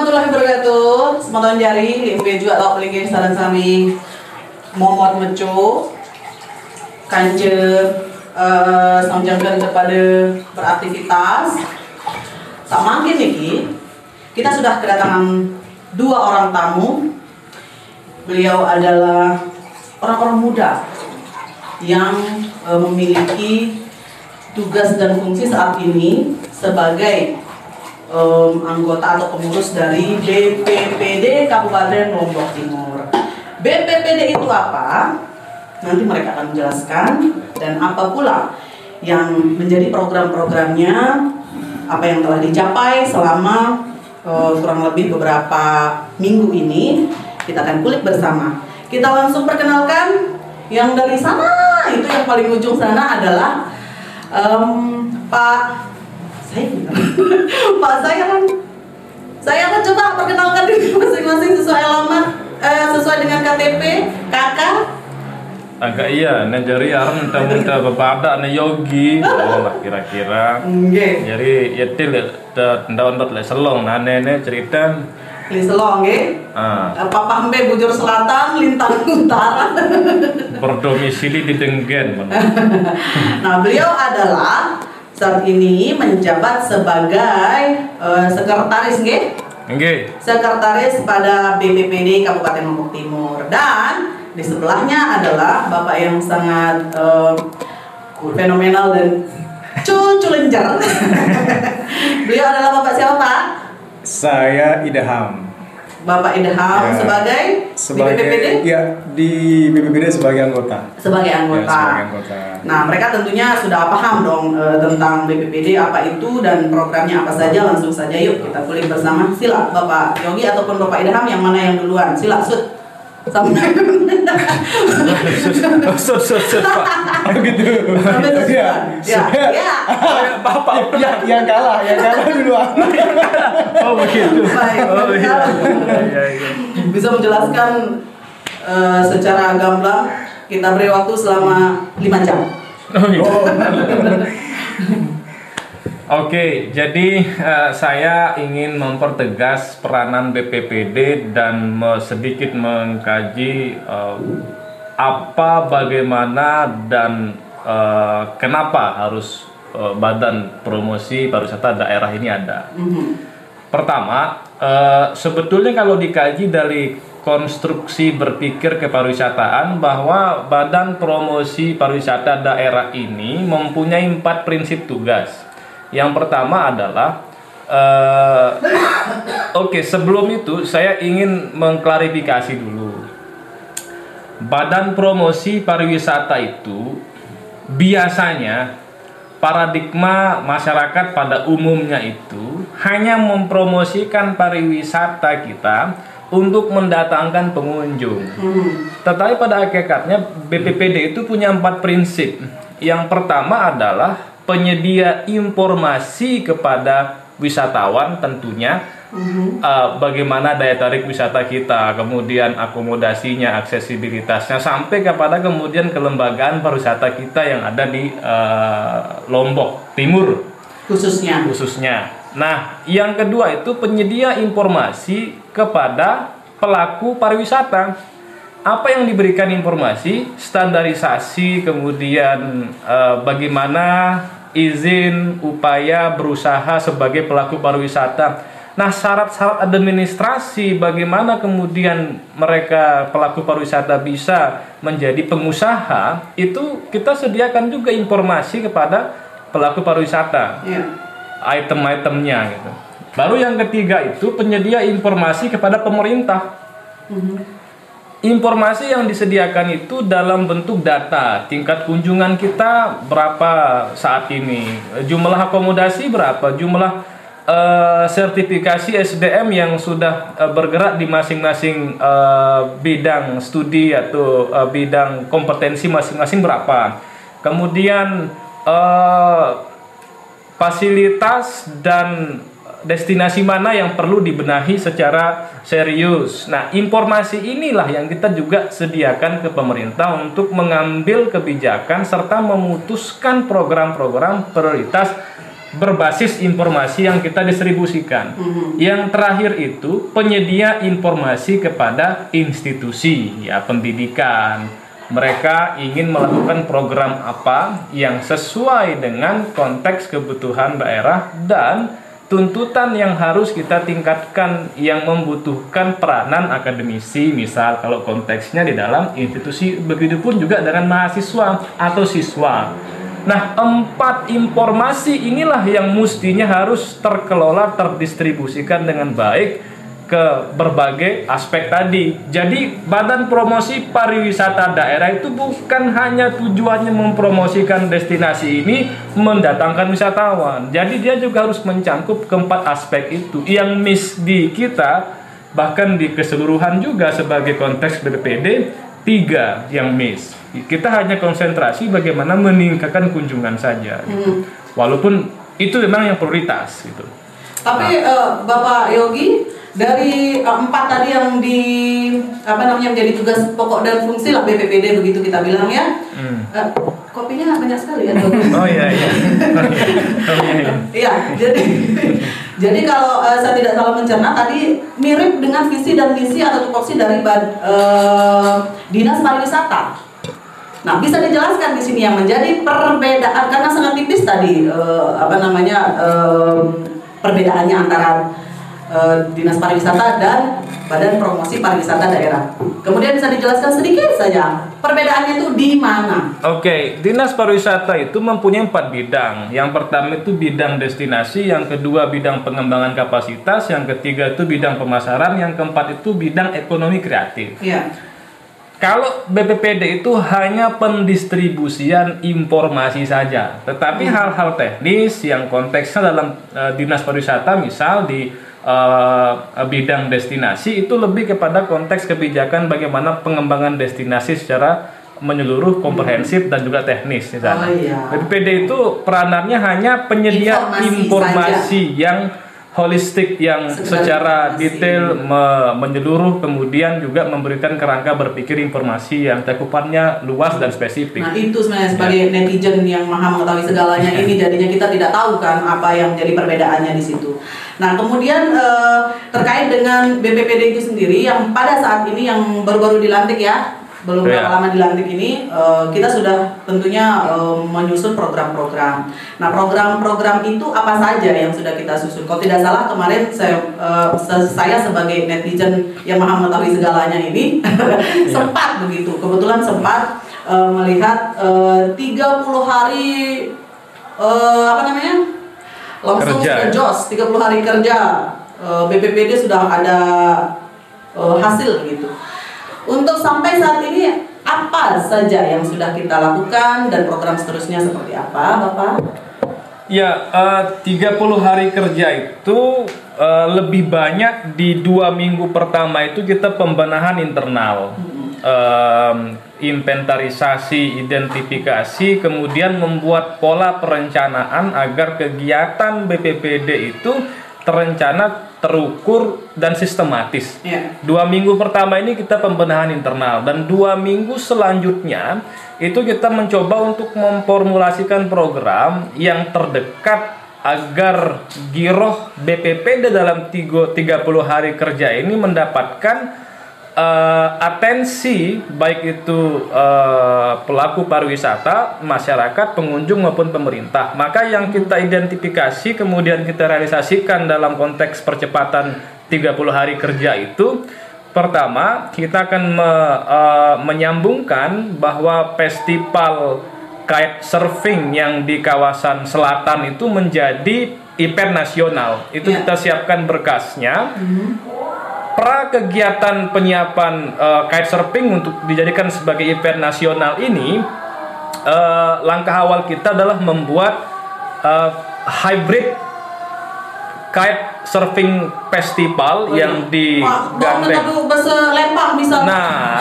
warahmatullahi wabarakatuh. Semoga jari limbe juga tak boleh saran sami momot meco kanjer samjangkan kepada beraktivitas. Tak mungkin nih kita sudah kedatangan 2 orang tamu. Beliau adalah orang-orang muda yang memiliki tugas dan fungsi saat ini sebagai anggota atau pengurus dari BPPD Kabupaten Lombok Timur. BPPD itu apa? Nanti mereka akan menjelaskan, dan apa pula yang menjadi program-programnya, apa yang telah dicapai selama kurang lebih beberapa minggu ini. Kita akan kulik bersama. Kita langsung perkenalkan yang dari sana, itu yang paling ujung sana adalah Pak saya akan coba perkenalkan diri masing-masing sesuai alamat, sesuai dengan KTP kakak. Agak iya, jari arang minta bepada na yogi, lah kira-kira. Jadi ya til ndawat le selong nane cerita. Li selong Papa Mbe Bujur Selatan, Lintang Utara. Berdomisili di Denggen. Nah, beliau adalah saat ini menjabat sebagai sekretaris sekretaris pada BPPD Kabupaten Lombok Timur, dan di sebelahnya adalah bapak yang sangat fenomenal dan culenjar. Beliau adalah bapak siapa, Pak? Saya Idham. Bapak Idham ya, sebagai di BPPD? Ya, di BPPD sebagai anggota. Sebagai anggota. Ya, sebagai anggota. Nah, mereka tentunya sudah paham dong tentang BPPD apa itu dan programnya apa saja. Langsung saja yuk kita kulik bersama. Sila Bapak Yogi ataupun Bapak Idham, yang mana yang duluan? Sila, Sud. Sampai Pak. Gitu. Ya. Bapak yang kalah duluan. Oh begitu. Baik. Oh iya. Bisa menjelaskan secara gamblang. Kita beri waktu selama 5 jam. Oh iya. Oke, jadi saya ingin mempertegas peranan BPPD dan sedikit mengkaji apa, bagaimana, dan kenapa harus Badan Promosi Pariwisata Daerah ini ada. Pertama, sebetulnya kalau dikaji dari konstruksi berpikir kepariwisataan, bahwa Badan Promosi Pariwisata Daerah ini mempunyai 4 prinsip tugas. Yang pertama adalah sebelum itu saya ingin mengklarifikasi dulu. Badan Promosi Pariwisata itu biasanya paradigma masyarakat pada umumnya itu hanya mempromosikan pariwisata kita untuk mendatangkan pengunjung. Tetapi pada hakikatnya BPPD itu punya 4 prinsip. Yang pertama adalah penyedia informasi kepada wisatawan, tentunya bagaimana daya tarik wisata kita, kemudian akomodasinya, aksesibilitasnya, sampai kepada kemudian kelembagaan pariwisata kita yang ada di Lombok Timur khususnya. Nah, yang kedua itu penyedia informasi kepada pelaku pariwisata. Apa yang diberikan informasi, standarisasi, kemudian bagaimana izin, upaya berusaha sebagai pelaku pariwisata. Nah, syarat-syarat administrasi, bagaimana kemudian mereka pelaku pariwisata bisa menjadi pengusaha, itu kita sediakan juga informasi kepada pelaku pariwisata, item-itemnya gitu. Baru yang ketiga itu penyedia informasi kepada pemerintah. Informasi yang disediakan itu dalam bentuk data, tingkat kunjungan kita berapa saat ini, jumlah akomodasi berapa, jumlah sertifikasi SDM yang sudah bergerak di masing-masing bidang studi atau bidang kompetensi masing-masing berapa, kemudian fasilitas dan destinasi mana yang perlu dibenahi secara serius. Nah, informasi inilah yang kita juga sediakan ke pemerintah untuk mengambil kebijakan serta memutuskan program-program prioritas berbasis informasi yang kita distribusikan. Yang terakhir itu penyedia informasi kepada institusi, ya pendidikan. Mereka ingin melakukan program apa yang sesuai dengan konteks kebutuhan daerah dan tuntutan yang harus kita tingkatkan yang membutuhkan peranan akademisi, misal kalau konteksnya di dalam institusi, begitupun juga dengan mahasiswa atau siswa. Nah, 4 informasi inilah yang mestinya harus terkelola, terdistribusikan dengan baik ke berbagai aspek tadi. Jadi Badan Promosi Pariwisata Daerah itu bukan hanya tujuannya mempromosikan destinasi ini, mendatangkan wisatawan. Jadi dia juga harus mencangkup keempat aspek itu. Yang miss di kita, bahkan di keseluruhan juga sebagai konteks BPPD, 3 yang miss. Kita hanya konsentrasi bagaimana meningkatkan kunjungan saja. Gitu. Walaupun itu memang yang prioritas gitu. Tapi Bapak Yogi, dari 4 tadi yang menjadi tugas pokok dan fungsi lah BPPD begitu kita bilang ya. Kopinya banyak sekali ya. Oh iya. Iya, jadi kalau saya tidak salah mencerna tadi mirip dengan visi dan misi atau tupoksi dari Dinas Pariwisata. Nah, bisa dijelaskan di sini yang menjadi perbedaan karena sangat tipis tadi perbedaannya antara Dinas Pariwisata dan Badan Promosi Pariwisata Daerah. Kemudian bisa dijelaskan sedikit saja perbedaannya itu di mana? Oke, Dinas Pariwisata itu mempunyai 4 bidang. Yang pertama itu bidang destinasi, yang kedua bidang pengembangan kapasitas, yang ketiga itu bidang pemasaran, yang keempat itu bidang ekonomi kreatif. Iya. Kalau BPPD itu hanya pendistribusian informasi saja, tetapi hal-hal teknis yang konteksnya dalam Dinas Pariwisata, misal di bidang destinasi itu lebih kepada konteks kebijakan bagaimana pengembangan destinasi secara menyeluruh, komprehensif dan juga teknis misalnya. BPPD itu peranannya hanya penyedia informasi yang holistik, yang secara detail menyeluruh, kemudian juga memberikan kerangka berpikir informasi yang cakupannya luas dan spesifik. Nah, itu sebenarnya sebagai netizen yang maha mengetahui segalanya ini jadinya kita tidak tahu kan apa yang jadi perbedaannya di situ. Nah, kemudian terkait dengan BPPD itu sendiri yang pada saat ini yang baru-baru dilantik ya, belum berapa lama dilantik ini, kita sudah tentunya menyusun program-program. Nah, program-program itu apa saja yang sudah kita susun? Kalau tidak salah kemarin saya sebagai netizen yang maha mengetahui segalanya ini sempat begitu, kebetulan sempat melihat 30 hari langsung ke JOS, 30 hari kerja BPPD sudah ada hasil gitu. Untuk sampai saat ini apa saja yang sudah kita lakukan dan program seterusnya seperti apa, Bapak? Ya, 30 hari kerja itu lebih banyak di 2 minggu pertama itu kita pembenahan internal, inventarisasi, identifikasi, kemudian membuat pola perencanaan agar kegiatan BPPD itu terencana, terukur, dan sistematis. 2 minggu pertama ini kita pembenahan internal, dan 2 minggu selanjutnya itu kita mencoba untuk memformulasikan program yang terdekat agar giroh BPPD dalam 30 hari kerja ini mendapatkan atensi, baik itu pelaku pariwisata, masyarakat, pengunjung maupun pemerintah. Maka yang kita identifikasi kemudian kita realisasikan dalam konteks percepatan 30 hari kerja itu, pertama kita akan menyambungkan bahwa festival kite surfing yang di kawasan selatan itu menjadi event nasional. Itu kita siapkan berkasnya. Pra kegiatan penyiapan kite surfing untuk dijadikan sebagai event nasional ini, langkah awal kita adalah membuat hybrid kite surfing festival yang digandeng. Lempar misalnya. Nah,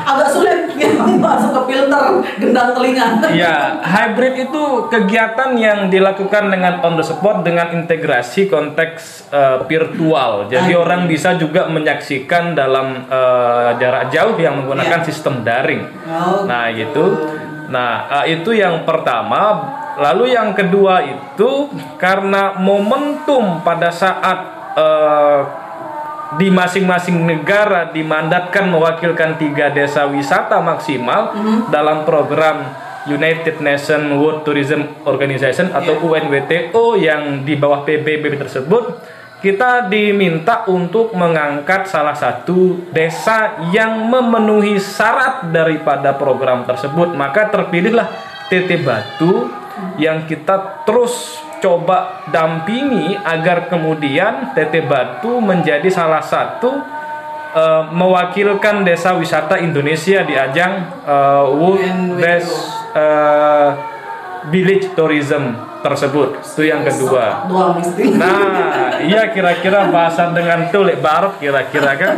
agak sulit masuk ke filter gendang telinga. Ya, hybrid itu kegiatan yang dilakukan dengan on the spot dengan integrasi konteks virtual. Jadi orang bisa juga menyaksikan dalam jarak jauh yang menggunakan sistem daring. Nah, gitu. Nah, itu yang pertama. lalu yang kedua itu karena momentum pada saat di masing-masing negara dimandatkan mewakilkan 3 desa wisata maksimal dalam program United Nations World Tourism Organization atau UNWTO yang di bawah PBB tersebut, kita diminta untuk mengangkat salah satu desa yang memenuhi syarat daripada program tersebut. Maka terpilihlah TT Batu yang kita terus coba dampingi agar kemudian TT Batu menjadi salah satu mewakilkan desa wisata Indonesia di ajang World Best Village Tourism tersebut. Itu yang kedua. Nah, iya kira-kira bahasan dengan tulik barat kira-kira kan.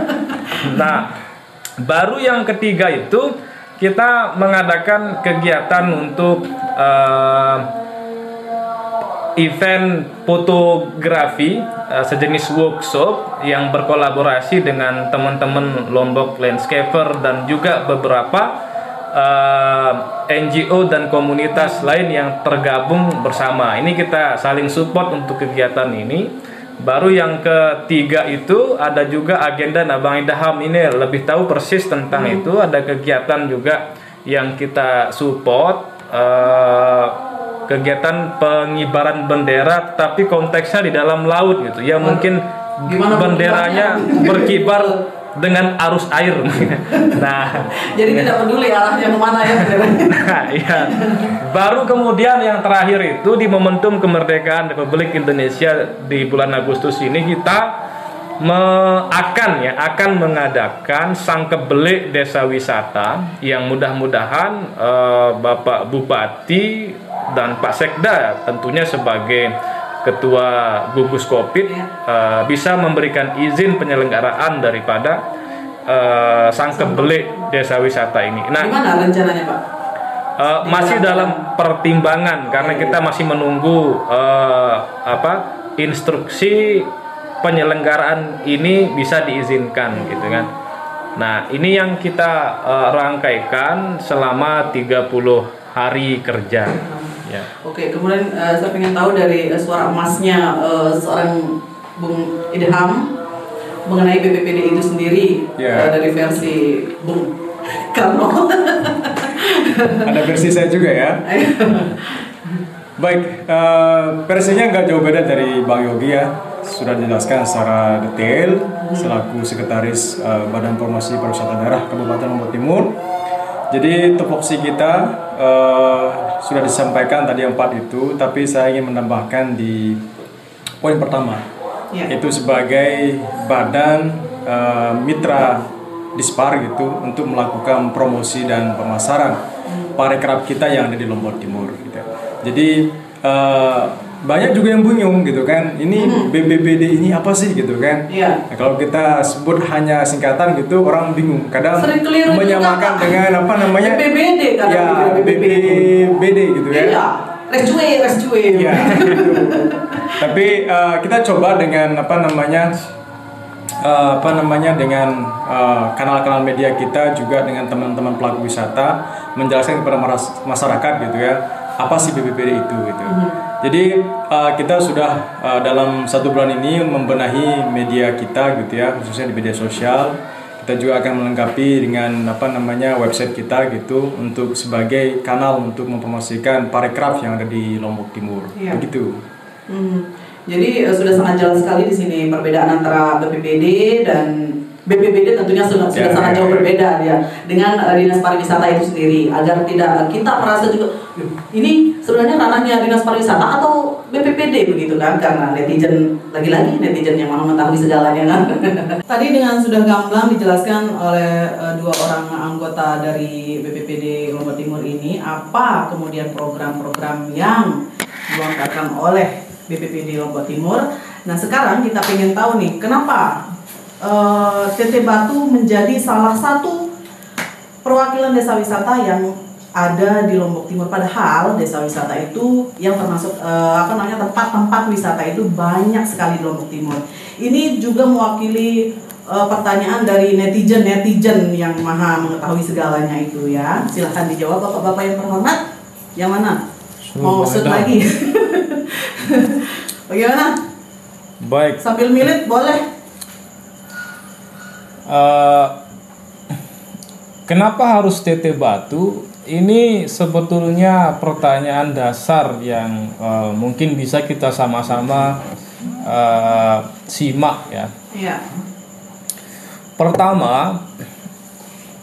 Nah, baru yang ketiga itu kita mengadakan kegiatan untuk event fotografi sejenis workshop yang berkolaborasi dengan teman-teman Lombok Landscaper dan juga beberapa NGO dan komunitas lain yang tergabung bersama. Ini kita saling support untuk kegiatan ini. Baru yang ketiga itu ada juga agenda. Nah, Bang Idham ini lebih tahu persis tentang itu. Ada kegiatan juga yang kita support, kegiatan pengibaran bendera tapi konteksnya di dalam laut gitu ya, mungkin benderanya berkibar dengan arus air. Nah, jadi tidak peduli arahnya kemana ya benderanya. Nah, iya. Baru kemudian yang terakhir itu di momentum kemerdekaan Republik Indonesia di bulan Agustus ini kita akan mengadakan Sangkebelik Desa Wisata yang mudah-mudahan Bapak Bupati dan Pak Sekda tentunya sebagai Ketua Gugus Covid bisa memberikan izin penyelenggaraan daripada Sangkebelik Desa Wisata ini. Nah, gimana rencananya Pak? Masih dalam pertimbangan karena kita masih menunggu instruksi penyelenggaraan ini bisa diizinkan gitu kan. Nah, ini yang kita rangkaikan selama 30 hari kerja. Ya. Oke, kemudian saya ingin tahu dari suara emasnya seorang Bung Idham mengenai BPPD itu sendiri, dari versi Bung Karno. Ada versi saya juga ya. Baik, versinya nggak jauh beda dari Bang Yogi ya. Sudah dijelaskan secara detail selaku Sekretaris Badan Promosi Pariwisata Daerah Kabupaten Lombok Timur. Jadi tupoksi kita sudah disampaikan tadi 4 itu, tapi saya ingin menambahkan di poin pertama, yaitu sebagai badan mitra Dispar gitu untuk melakukan promosi dan pemasaran parekraf kita yang ada di Lombok Timur gitu. Jadi banyak juga yang bingung gitu kan, ini BPPD ini apa sih gitu kan. Nah, kalau kita sebut hanya singkatan gitu orang bingung, kadang menyamakan juga, dengan apa namanya BPBD kan, ya BPBD gitu ya. Iya, rescue. Ya, gitu. Tapi kita coba dengan dengan kanal-kanal media kita juga dengan teman-teman pelaku wisata menjelaskan kepada masyarakat gitu ya, apa sih BPPD itu gitu. Jadi kita sudah dalam 1 bulan ini membenahi media kita gitu ya, khususnya di media sosial. Kita juga akan melengkapi dengan website kita gitu untuk sebagai kanal untuk mempromosikan parekraf yang ada di Lombok Timur. Begitu. Jadi sudah sangat jelas sekali di sini perbedaan antara BPPD dan BPBD tentunya sudah sangat jauh berbeda ya dengan Dinas Pariwisata itu sendiri, agar tidak kita merasa juga ini sebenarnya ranahnya Dinas Pariwisata atau BPPD begitu kan, karena netizen lagi-lagi netizen yang mau mengetahui segalanya kan. Tadi dengan sudah gamblang dijelaskan oleh 2 orang anggota dari BPPD Lombok Timur ini apa kemudian program-program yang dilontarkan oleh BPPD Lombok Timur. Nah, sekarang kita pengen tahu nih kenapa TT Batu menjadi salah satu perwakilan desa wisata yang ada di Lombok Timur, padahal desa wisata itu yang termasuk tempat-tempat wisata itu banyak sekali di Lombok Timur. Ini juga mewakili pertanyaan dari netizen yang maha mengetahui segalanya itu ya. Silahkan dijawab Bapak-bapak yang terhormat. Yang mana? Mau shoot lagi. Bagaimana? Baik. Sambil milit boleh. Kenapa harus TT Batu? Ini sebetulnya pertanyaan dasar yang mungkin bisa kita sama-sama simak ya. Iya. Pertama,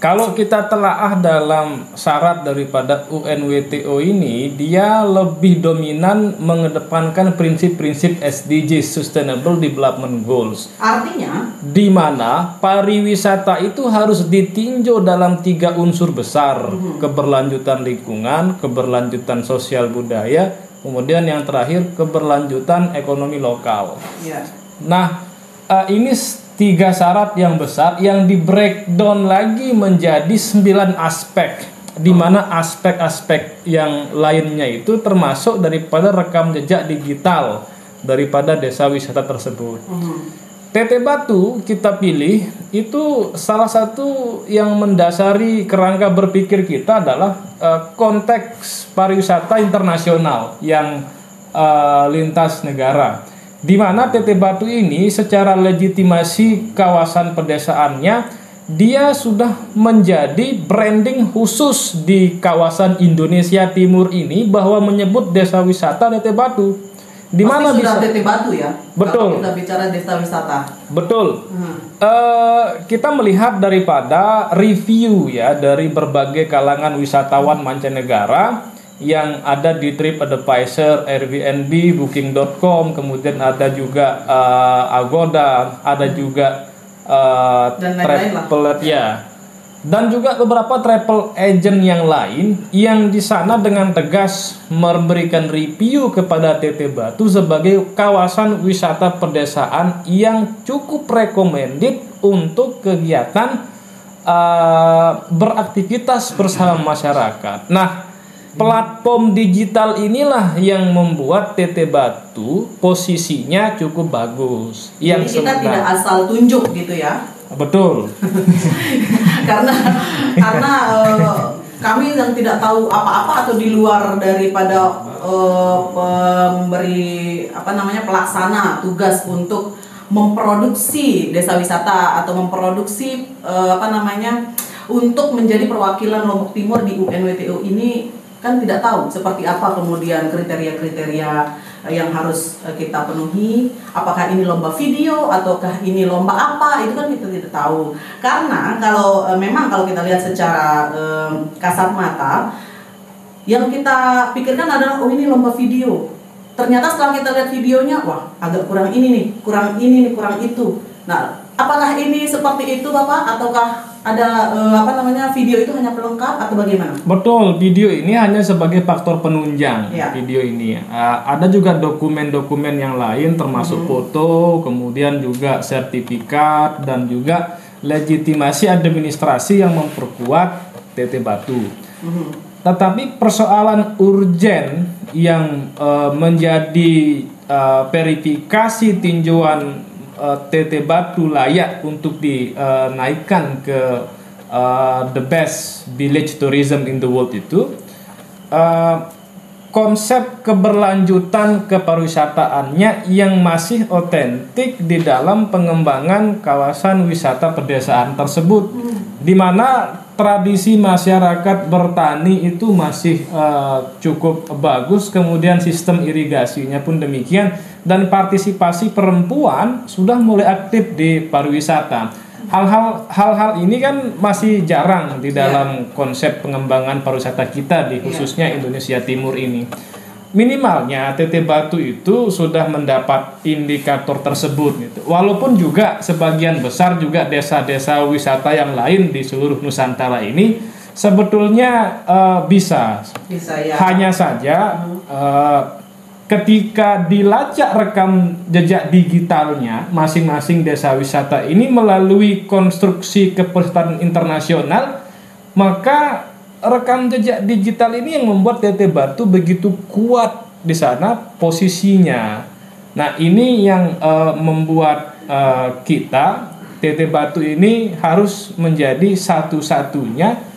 kalau kita telaah dalam syarat daripada UNWTO ini, dia lebih dominan mengedepankan prinsip-prinsip SDGs, Sustainable Development Goals. Artinya, Di mana pariwisata itu harus ditinjau dalam 3 unsur besar, keberlanjutan lingkungan, keberlanjutan sosial budaya, kemudian yang terakhir keberlanjutan ekonomi lokal. ya. Nah, ini 3 syarat yang besar yang di breakdown lagi menjadi 9 aspek, di mana aspek-aspek yang lainnya itu termasuk daripada rekam jejak digital daripada desa wisata tersebut. TT Batu kita pilih itu salah satu yang mendasari kerangka berpikir kita adalah konteks pariwisata internasional yang lintas negara, di mana TT Batu ini secara legitimasi kawasan pedesaannya dia sudah menjadi branding khusus di kawasan Indonesia Timur ini bahwa menyebut desa wisata TT Batu. Di mana sudah bisa TT Batu ya? Betul. Kalau kita bicara desa wisata. Betul. Kita melihat daripada review ya dari berbagai kalangan wisatawan mancanegara yang ada di TripAdvisor, Airbnb, Booking.com, kemudian ada juga Agoda, ada juga Dan lain-lain lah. Travel ya, dan juga beberapa travel agent yang lain yang di sana dengan tegas memberikan review kepada TT Batu sebagai kawasan wisata pedesaan yang cukup recommended untuk kegiatan beraktivitas bersama masyarakat. Nah, platform digital inilah yang membuat TT Batu posisinya cukup bagus. Jadi kita tidak asal tunjuk gitu ya. Betul. karena kami yang tidak tahu apa-apa atau di luar daripada pemberi pelaksana tugas untuk memproduksi desa wisata atau memproduksi untuk menjadi perwakilan Lombok Timur di UNWTO ini, kan tidak tahu seperti apa kemudian kriteria-kriteria yang harus kita penuhi, apakah ini lomba video ataukah ini lomba apa, itu kan kita tidak tahu. Karena memang kalau kita lihat secara kasat mata, yang kita pikirkan adalah ini lomba video. Ternyata setelah kita lihat videonya, wah agak kurang ini nih, kurang itu. Nah, apakah ini seperti itu Bapak, ataukah ada video itu hanya pelengkap atau bagaimana? Betul, video ini hanya sebagai faktor penunjang. Ya. Video ini ada juga dokumen-dokumen yang lain termasuk foto, kemudian juga sertifikat dan juga legitimasi administrasi yang memperkuat TT Batu. Tetapi persoalan urgen yang menjadi verifikasi tinjauan TT Batu layak untuk dinaikkan ke the best village tourism in the world itu, konsep keberlanjutan keparwisataannya yang masih otentik di dalam pengembangan kawasan wisata pedesaan tersebut, di mana tradisi masyarakat bertani itu masih cukup bagus, kemudian sistem irigasinya pun demikian, dan partisipasi perempuan sudah mulai aktif di pariwisata. Hal-hal ini kan masih jarang di dalam konsep pengembangan pariwisata kita di khususnya Indonesia Timur ini. Minimalnya TT Batu itu sudah mendapat indikator tersebut gitu. Walaupun juga sebagian besar juga desa-desa wisata yang lain di seluruh Nusantara ini sebetulnya bisa ya. Hanya saja ketika dilacak rekam jejak digitalnya masing-masing desa wisata ini melalui konstruksi kepesertaan internasional, maka rekam jejak digital ini yang membuat TT Batu begitu kuat di sana posisinya. Nah, ini yang membuat kita TT Batu ini harus menjadi satu-satunya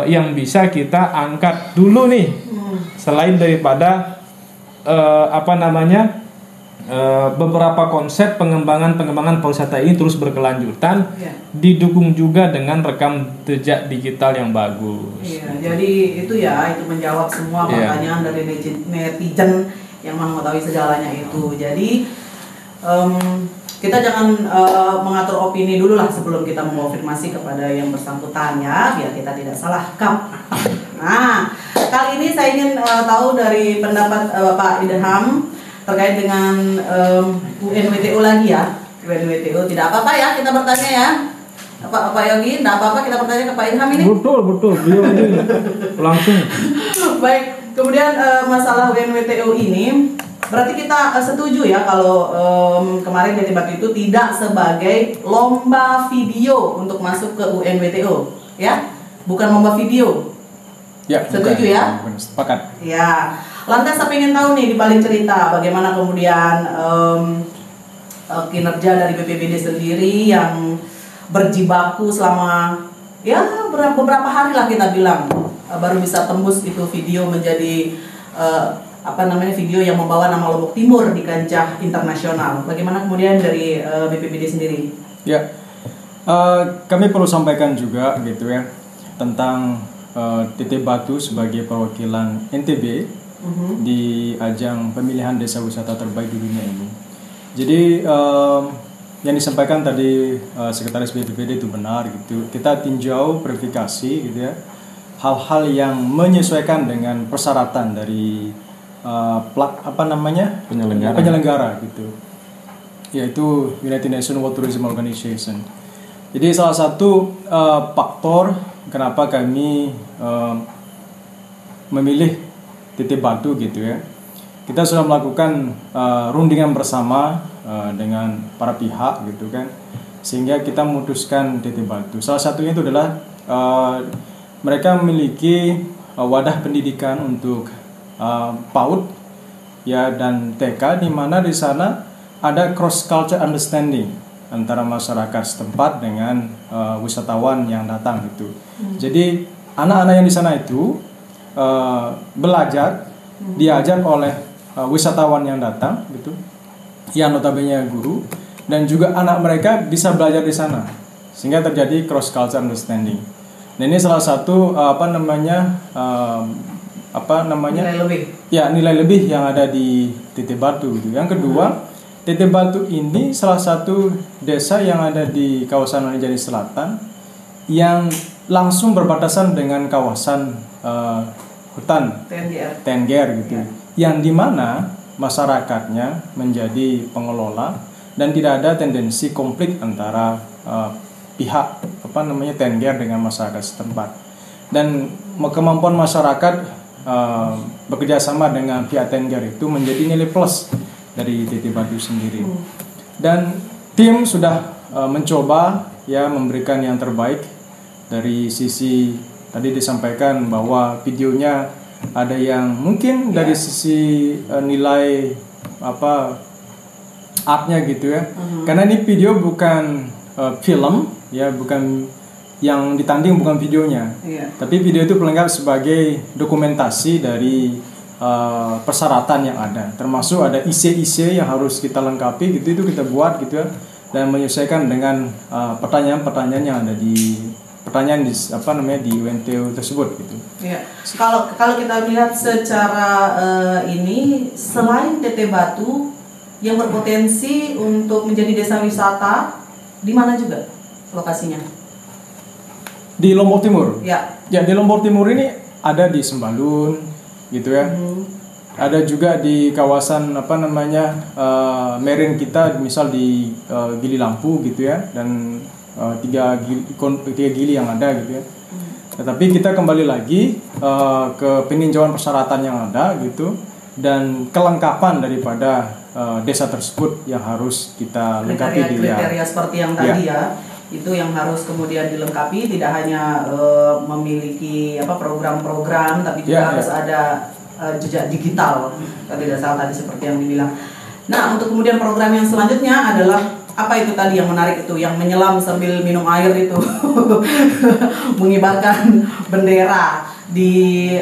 yang bisa kita angkat dulu nih, selain daripada beberapa konsep pengembangan pariwisata ini terus berkelanjutan, didukung juga dengan rekam jejak digital yang bagus. Jadi itu menjawab semua pertanyaan dari netizen yang mengetahui segalanya itu. Jadi kita jangan mengatur opini dulu lah sebelum kita mengonfirmasi kepada yang bersangkutan ya, biar kita tidak salah kaprah. Nah, kali ini saya ingin tahu dari pendapat Pak Idham terkait dengan UNWTO lagi ya. UNWTO tidak apa-apa ya kita bertanya ya. Pak Yogi, tidak apa-apa kita bertanya ke Pak Idham ini. Betul, beliau ini langsung. Baik, kemudian masalah UNWTO ini berarti kita setuju ya kalau kemarin debat itu tidak sebagai lomba video untuk masuk ke UNWTO, ya, bukan lomba video. Ya, setuju bukan, ya? Bukan, sepakat. Ya, lantas saya ingin tahu nih di balik cerita bagaimana kemudian kinerja dari BPBD sendiri yang berjibaku selama beberapa hari lah kita bilang baru bisa tembus itu video menjadi video yang membawa nama Lombok Timur di kancah internasional. Bagaimana kemudian dari BPBD sendiri? Ya, kami perlu sampaikan juga gitu ya tentang TT Batu sebagai perwakilan NTB di ajang pemilihan desa wisata terbaik di dunia ini. Jadi yang disampaikan tadi Sekretaris BPBD itu benar gitu. Kita tinjau verifikasi gitu ya hal-hal yang menyesuaikan dengan persyaratan dari penyelenggara gitu, yaitu United Nations World Tourism Organization. Jadi salah satu faktor kenapa kami memilih TT Batu gitu ya, kita sudah melakukan rundingan bersama dengan para pihak gitu kan, sehingga kita memutuskan TT Batu. Salah satunya itu adalah mereka memiliki wadah pendidikan untuk PAUD ya dan TK, di mana di sana ada cross culture understanding antara masyarakat setempat dengan wisatawan yang datang gitu. Jadi anak-anak yang di sana itu belajar, diajar oleh wisatawan yang datang gitu, yang notabene guru, dan juga anak mereka bisa belajar di sana, sehingga terjadi cross culture understanding. Dan ini salah satu nilai lebih. Ya, nilai lebih yang ada di TT Batu gitu. Yang kedua, TT Batu ini salah satu desa yang ada di kawasan Ranjani Selatan yang langsung berbatasan dengan kawasan hutan Tengger gitu. Yang dimana masyarakatnya menjadi pengelola dan tidak ada tendensi konflik antara pihak Tengger dengan masyarakat setempat. Dan kemampuan masyarakat bekerja sama dengan pihak Tengger itu menjadi nilai plus dari TT Batu sendiri. Dan tim sudah mencoba ya memberikan yang terbaik dari sisi tadi disampaikan bahwa videonya ada yang mungkin dari sisi nilai artnya gitu ya. Karena ini video bukan film ya, bukan yang ditanding, bukan videonya, tapi video itu pelengkap sebagai dokumentasi dari persyaratan yang ada, termasuk ada IC yang harus kita lengkapi gitu, itu kita buat gitu ya, dan menyesuaikan dengan pertanyaan-pertanyaan yang ada di di UNTO tersebut gitu. Iya. Kalau kita lihat secara ini, selain TT Batu yang berpotensi untuk menjadi desa wisata, di mana juga lokasinya? Di Lombok Timur. Ya, di Lombok Timur ini ada di Sembalun gitu ya. Ada juga di kawasan Merin kita, misal di Gili Lampu gitu ya, dan tiga gili yang ada gitu ya. Tetapi kita kembali lagi ke peninjauan persyaratan yang ada gitu, dan kelengkapan daripada desa tersebut yang harus kita lengkapi. Kriteria seperti yang tadi ya. Itu yang harus kemudian dilengkapi, tidak hanya memiliki program-program, tapi juga harus ada jejak digital, tidak salah tadi seperti yang dibilang. Nah, untuk kemudian program yang selanjutnya adalah apa itu tadi yang menarik itu, yang menyelam sambil minum air itu, mengibarkan bendera di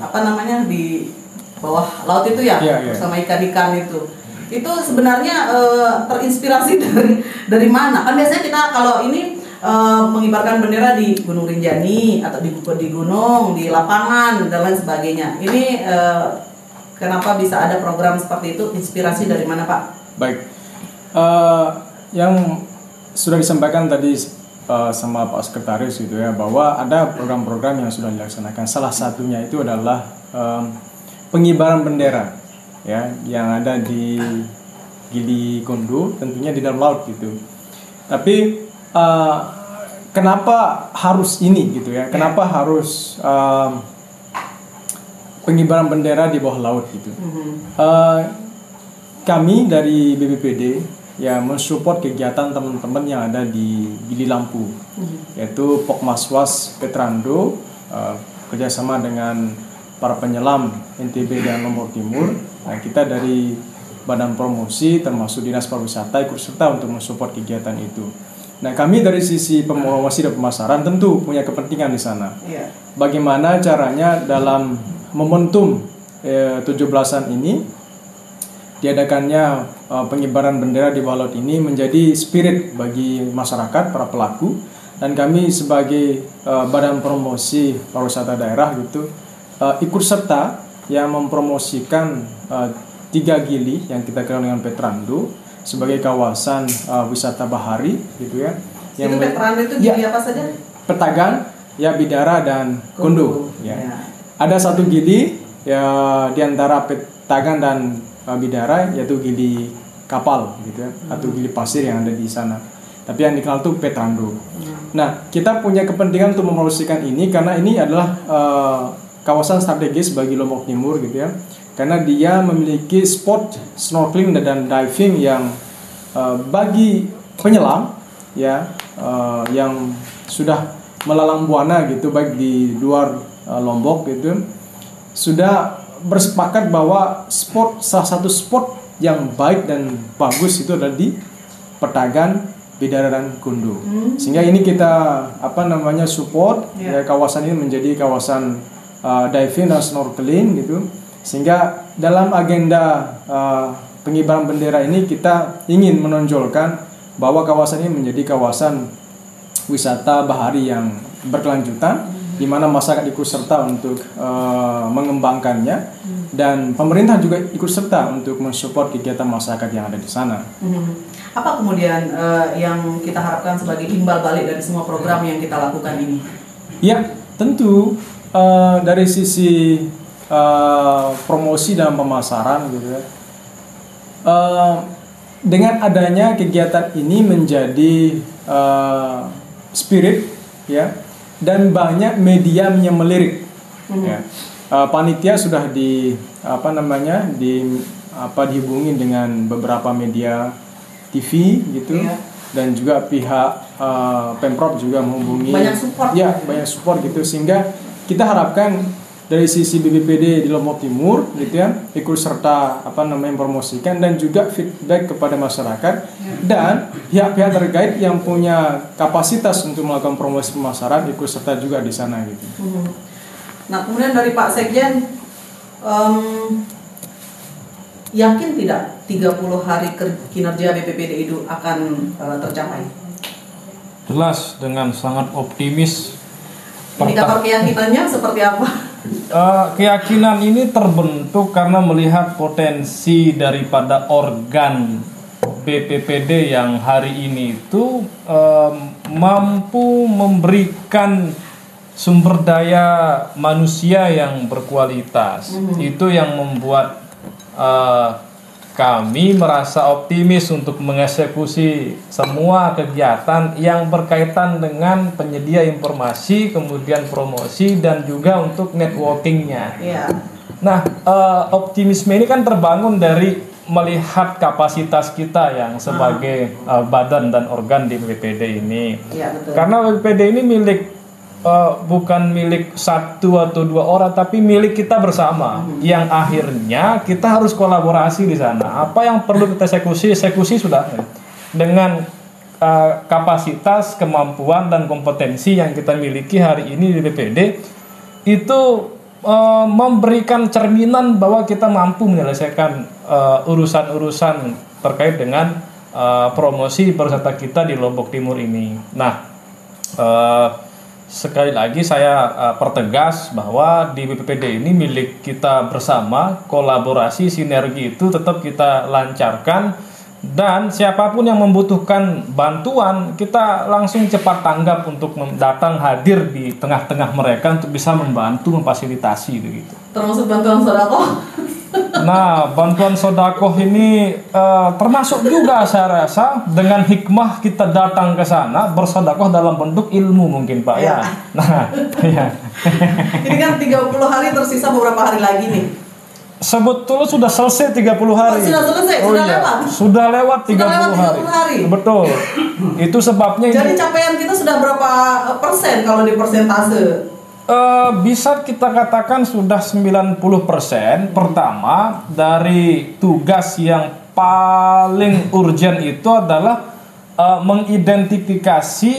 apa namanya, di bawah laut itu ya, bersama ikan-ikan itu. Itu sebenarnya terinspirasi dari mana? Kan biasanya kita kalau ini mengibarkan bendera di Gunung Rinjani atau di gunung, di lapangan dan lain sebagainya. Ini kenapa bisa ada program seperti itu? Inspirasi dari mana, Pak? Baik, yang sudah disampaikan tadi sama Pak Sekretaris gitu ya, bahwa ada program-program yang sudah dilaksanakan. Salah satunya itu adalah pengibaran bendera ya, yang ada di Gili Kondo, tentunya di dalam laut gitu. Tapi kenapa harus ini gitu ya? Kenapa harus pengibaran bendera di bawah laut gitu? Kami dari BPPD ya mensupport kegiatan teman-teman yang ada di Gili Lampu, yaitu Pokmaswas Petrando, kerjasama dengan para penyelam NTB dan Lombok Timur. Nah, kita dari Badan Promosi termasuk Dinas Pariwisata ikut serta untuk mensupport kegiatan itu. Nah, kami dari sisi promosi dan pemasaran tentu punya kepentingan di sana. Bagaimana caranya dalam momentum 17-an ini diadakannya pengibaran bendera di bawah laut ini menjadi spirit bagi masyarakat, para pelaku, dan kami sebagai Badan Promosi Pariwisata Daerah gitu ikut serta yang mempromosikan 3 gili yang kita kenal dengan Petrando sebagai kawasan wisata bahari gitu ya. Itu Petrando itu gili apa saja? Petagan, ya, Bidara dan Kondo. Ya. Ada 1 gili ya di antara Petagan dan Bidara, yaitu gili kapal gitu ya, atau gili pasir yang ada di sana. Tapi yang dikenal itu Petrando. Nah, kita punya kepentingan untuk mempromosikan ini karena ini adalah kawasan strategis bagi Lombok Timur gitu ya. Karena dia memiliki spot snorkeling dan diving yang bagi penyelam ya yang sudah melalang buana gitu, baik di luar Lombok gitu, sudah bersepakat bahwa salah satu spot yang baik dan bagus itu adalah di Petagan, Bidara dan Kondo. Sehingga ini kita support ya, kawasan ini menjadi kawasan diving dan snorkeling gitu. Sehingga dalam agenda pengibaran bendera ini kita ingin menonjolkan bahwa kawasan ini menjadi kawasan wisata bahari yang berkelanjutan, di mana masyarakat ikut serta untuk mengembangkannya, dan pemerintah juga ikut serta untuk mensupport kegiatan masyarakat yang ada di sana. Apa kemudian yang kita harapkan sebagai imbal balik dari semua program yang kita lakukan ini? Ya, tentu dari sisi promosi dan pemasaran gitu ya. Dengan adanya kegiatan ini menjadi spirit ya, dan banyak media yang melirik. Ya. Panitia sudah dihubungi dengan beberapa media TV gitu, dan juga pihak Pemprov juga menghubungi. Banyak support. Ya, banyak support gitu, sehingga kita harapkan dari sisi BPPD di Lombok Timur gitu ya, ikut serta mempromosikan dan juga feedback kepada masyarakat, dan pihak-pihak terkait yang punya kapasitas untuk melakukan promosi pemasaran ikut serta juga di sana gitu. Nah, kemudian dari Pak Sekjen, yakin tidak 30 hari kinerja BPPD itu akan tercapai? Jelas, dengan sangat optimis. Indikator keyakinannya seperti apa? Keyakinan ini terbentuk karena melihat potensi daripada organ BPPD yang hari ini itu mampu memberikan sumber daya manusia yang berkualitas. Itu yang membuat kami merasa optimis untuk mengeksekusi semua kegiatan yang berkaitan dengan penyedia informasi, kemudian promosi, dan juga untuk networkingnya. Nah, optimisme ini kan terbangun dari melihat kapasitas kita yang sebagai badan dan organ di BPPD ini. Karena BPPD ini bukan milik 1 atau 2 orang, tapi milik kita bersama. Yang akhirnya kita harus kolaborasi di sana. Apa yang perlu kita eksekusi sudah. dengan kapasitas, kemampuan dan kompetensi yang kita miliki hari ini di BPD itu memberikan cerminan bahwa kita mampu menyelesaikan urusan-urusan terkait dengan promosi pariwisata kita di Lombok Timur ini. Nah, sekali lagi saya pertegas bahwa di BPPD ini milik kita bersama, kolaborasi, sinergi itu tetap kita lancarkan, dan siapapun yang membutuhkan bantuan kita langsung cepat tanggap untuk datang hadir di tengah-tengah mereka untuk bisa membantu, memfasilitasi begitu. Termasuk bantuan sodako. Nah, bantuan sodakoh ini termasuk juga saya rasa dengan hikmah kita datang ke sana bersodakoh dalam bentuk ilmu mungkin Pak ya. Nah, ya. Ini kan 30 hari tersisa beberapa hari lagi nih. Sebetulnya sudah selesai 30 hari. Sudah selesai, sudah lewat. Sudah lewat 30 hari. Betul. Itu sebabnya. Jadi capaian kita sudah berapa persen kalau di persentase? Bisa kita katakan sudah 90%. Pertama, dari tugas yang paling urgent itu adalah mengidentifikasi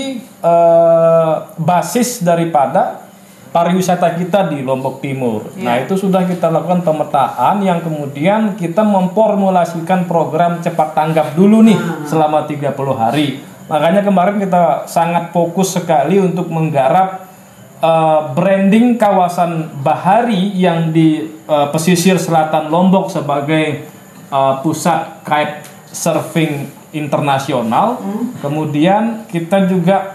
basis daripada pariwisata kita di Lombok Timur. Nah, itu sudah kita lakukan pemetaan yang kemudian kita memformulasikan program cepat tanggap dulu nih selama 30 hari. Makanya kemarin kita sangat fokus sekali untuk menggarap branding kawasan Bahari yang di pesisir selatan Lombok sebagai pusat kite surfing internasional. Kemudian kita juga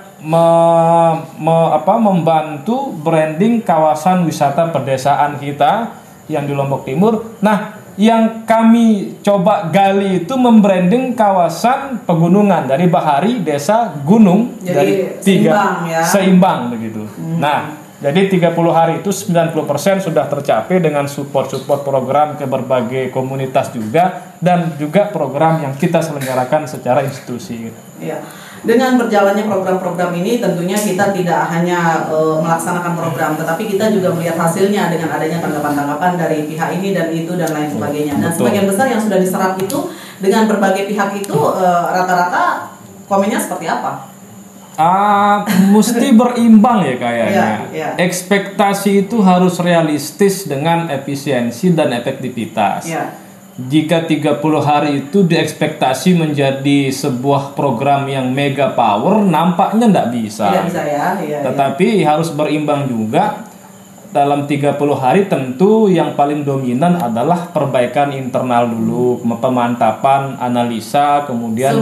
membantu branding kawasan wisata pedesaan kita yang di Lombok Timur. Nah, yang kami coba gali itu membranding kawasan pegunungan dari Bahari, desa, gunung. Jadi dari seimbang ya? Begitu. Nah, jadi 30 hari itu 90% sudah tercapai dengan support program ke berbagai komunitas juga, dan juga program yang kita selenggarakan secara institusi. Iya. Dengan berjalannya program-program ini tentunya kita tidak hanya melaksanakan program, tetapi kita juga melihat hasilnya dengan adanya tanggapan-tanggapan dari pihak ini dan itu dan lain sebagainya. Dan sebagian besar yang sudah diserap itu dengan berbagai pihak itu rata-rata komennya seperti apa? Mesti berimbang ya kayaknya. Iya. Ekspektasi itu harus realistis dengan efisiensi dan efektivitas. Iya. Jika 30 hari itu diekspektasi menjadi sebuah program yang mega power, nampaknya tidak bisa. Tidak bisa ya. Tetapi harus berimbang juga. Dalam 30 hari tentu yang paling dominan adalah perbaikan internal dulu, pemantapan, analisa, kemudian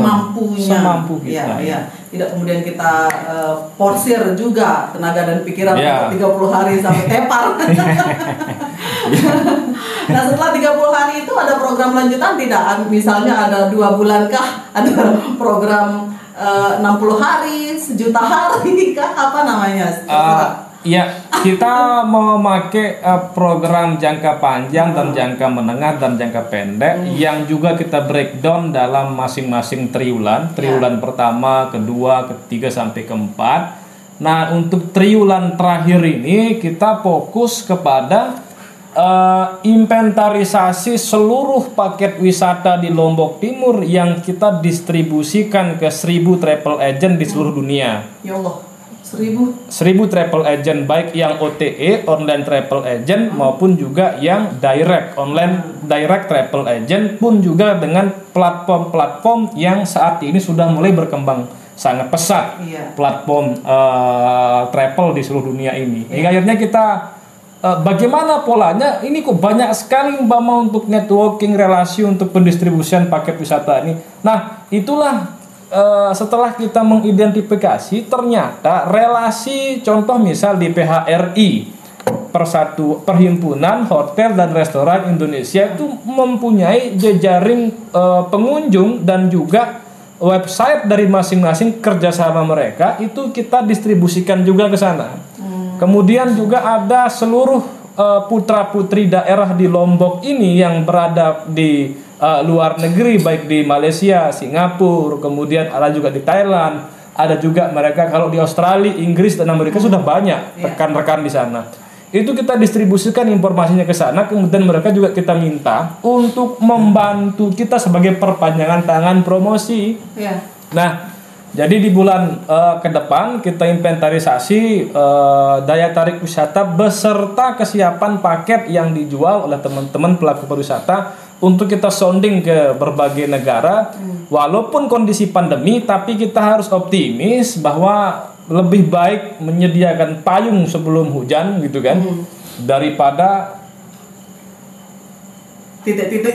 semampu kita. Iya. Tidak kemudian kita porsir juga tenaga dan pikiran untuk 30 hari sampai tepar. Nah, setelah 30 hari itu ada program lanjutan tidak? Misalnya ada 2 bulan kah? Ada program 60 hari, 1 juta hari kah? Apa namanya? Ya, kita memakai program jangka panjang dan jangka menengah dan jangka pendek yang juga kita breakdown dalam masing-masing triwulan pertama, kedua, ketiga sampai keempat. Nah, untuk triwulan terakhir ini kita fokus kepada inventarisasi seluruh paket wisata di Lombok Timur yang kita distribusikan ke 1000 travel agent di seluruh dunia. Ya Allah. 1000 travel agent, baik yang OTA online travel agent maupun juga yang direct travel agent, pun juga dengan platform-platform yang saat ini sudah mulai berkembang sangat pesat. Platform travel di seluruh dunia ini. Hingga akhirnya kita bagaimana polanya? Ini kok banyak sekali umpama untuk networking, relasi untuk pendistribusian paket wisata ini. Nah, itulah setelah kita mengidentifikasi, ternyata relasi, contoh misal di PHRI, Perhimpunan Hotel dan Restoran Indonesia, itu mempunyai jejaring pengunjung dan juga website dari masing-masing kerjasama mereka, itu kita distribusikan juga ke sana. Kemudian juga ada seluruh putra-putri daerah di Lombok ini yang berada di luar negeri, baik di Malaysia, Singapura, kemudian ada juga di Thailand, ada juga mereka kalau di Australia, Inggris dan Amerika sudah banyak rekan-rekan di sana. itu kita distribusikan informasinya ke sana, kemudian mereka juga kita minta untuk membantu kita sebagai perpanjangan tangan promosi. Iya. Nah, jadi di bulan ke depan kita inventarisasi daya tarik wisata beserta kesiapan paket yang dijual oleh teman-teman pelaku pariwisata untuk kita sounding ke berbagai negara. Walaupun kondisi pandemi, tapi kita harus optimis bahwa lebih baik menyediakan payung sebelum hujan gitu kan, daripada titik-titik.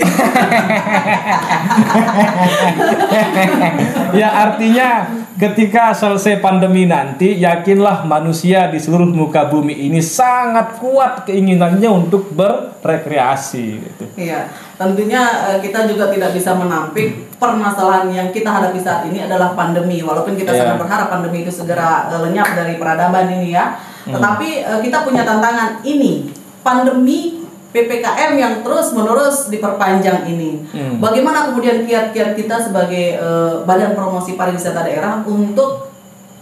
Ya, artinya ketika selesai pandemi nanti, yakinlah manusia di seluruh muka bumi ini sangat kuat keinginannya untuk berrekreasi gitu. Iya, tentunya kita juga tidak bisa menampik permasalahan yang kita hadapi saat ini adalah pandemi. Walaupun kita sangat berharap pandemi itu segera lenyap dari peradaban ini ya. Tetapi kita punya tantangan ini, pandemi PPKM yang terus-menerus diperpanjang ini. Bagaimana kemudian kiat-kiat kita sebagai Badan Promosi Pariwisata Daerah untuk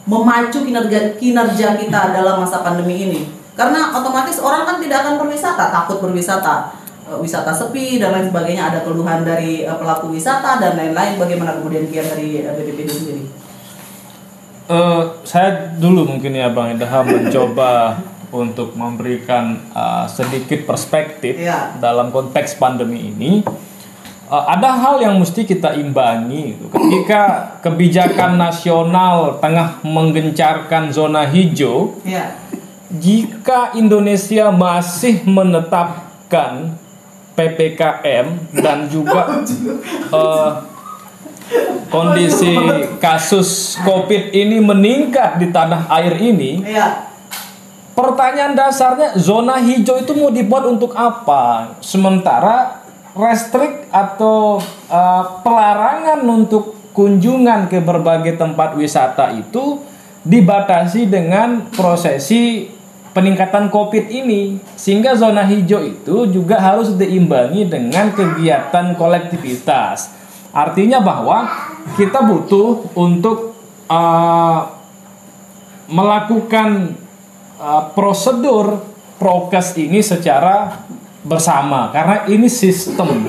memacu kinerja kita dalam masa pandemi ini? Karena otomatis orang kan tidak akan berwisata, takut berwisata, wisata sepi dan lain sebagainya. Ada keluhan dari pelaku wisata dan lain-lain. Bagaimana kemudian kiat dari BPPD sendiri? Saya dulu mungkin ya Bang Idham mencoba untuk memberikan sedikit perspektif dalam konteks pandemi ini. Ada hal yang mesti kita imbangi ketika kebijakan nasional tengah menggencarkan zona hijau. Jika Indonesia masih menetapkan PPKM dan juga kondisi kasus COVID ini meningkat di tanah air ini, pertanyaan dasarnya, zona hijau itu mau dibuat untuk apa? Sementara restrik atau pelarangan untuk kunjungan ke berbagai tempat wisata itu dibatasi dengan prosesi peningkatan COVID ini. Sehingga zona hijau itu juga harus diimbangi dengan kegiatan kolektivitas. Artinya bahwa kita butuh untuk melakukan prosedur prokes ini secara bersama, karena ini sistem.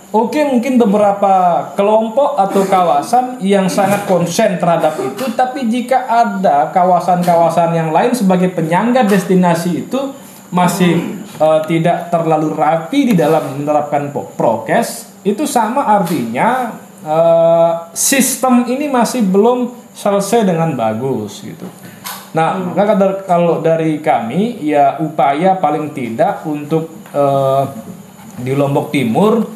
Oke, mungkin beberapa kelompok atau kawasan yang sangat konsen terhadap itu, tapi jika ada kawasan-kawasan yang lain sebagai penyangga destinasi itu masih tidak terlalu rapi di dalam menerapkan prokes, itu sama artinya sistem ini masih belum selesai dengan bagus gitu. Nah, maka kalau dari kami ya upaya paling tidak untuk di Lombok Timur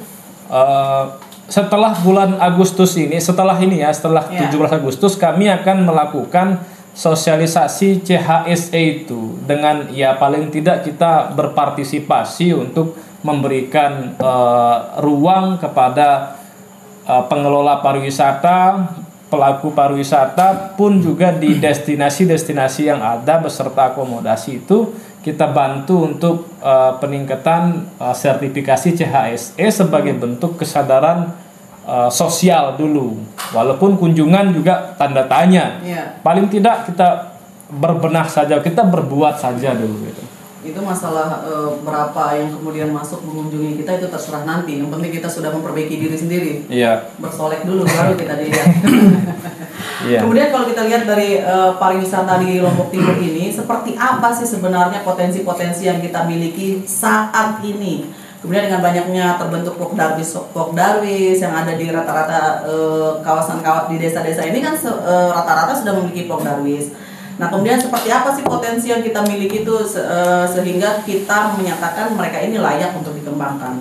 setelah bulan Agustus ini, setelah 17 Agustus kami akan melakukan sosialisasi CHSE itu dengan ya paling tidak kita berpartisipasi untuk memberikan ruang kepada pengelola pariwisata, pelaku pariwisata pun juga di destinasi-destinasi yang ada beserta akomodasi itu kita bantu untuk peningkatan sertifikasi CHSE sebagai bentuk kesadaran sosial dulu. Walaupun kunjungan juga tanda tanya. Paling tidak kita berbenah saja, kita berbuat saja dulu gitu. Itu masalah berapa yang kemudian masuk mengunjungi kita itu terserah nanti. Yang penting kita sudah memperbaiki diri sendiri. Bersolek dulu baru kita dilihat. Kemudian kalau kita lihat dari pariwisata di Lombok Timur ini, seperti apa sih sebenarnya potensi-potensi yang kita miliki saat ini? Kemudian dengan banyaknya terbentuk Pokdarwis yang ada di rata-rata kawasan-kawasan di desa-desa ini kan rata-rata sudah memiliki Pokdarwis. Nah, kemudian seperti apa sih potensi yang kita miliki itu sehingga kita menyatakan mereka ini layak untuk dikembangkan?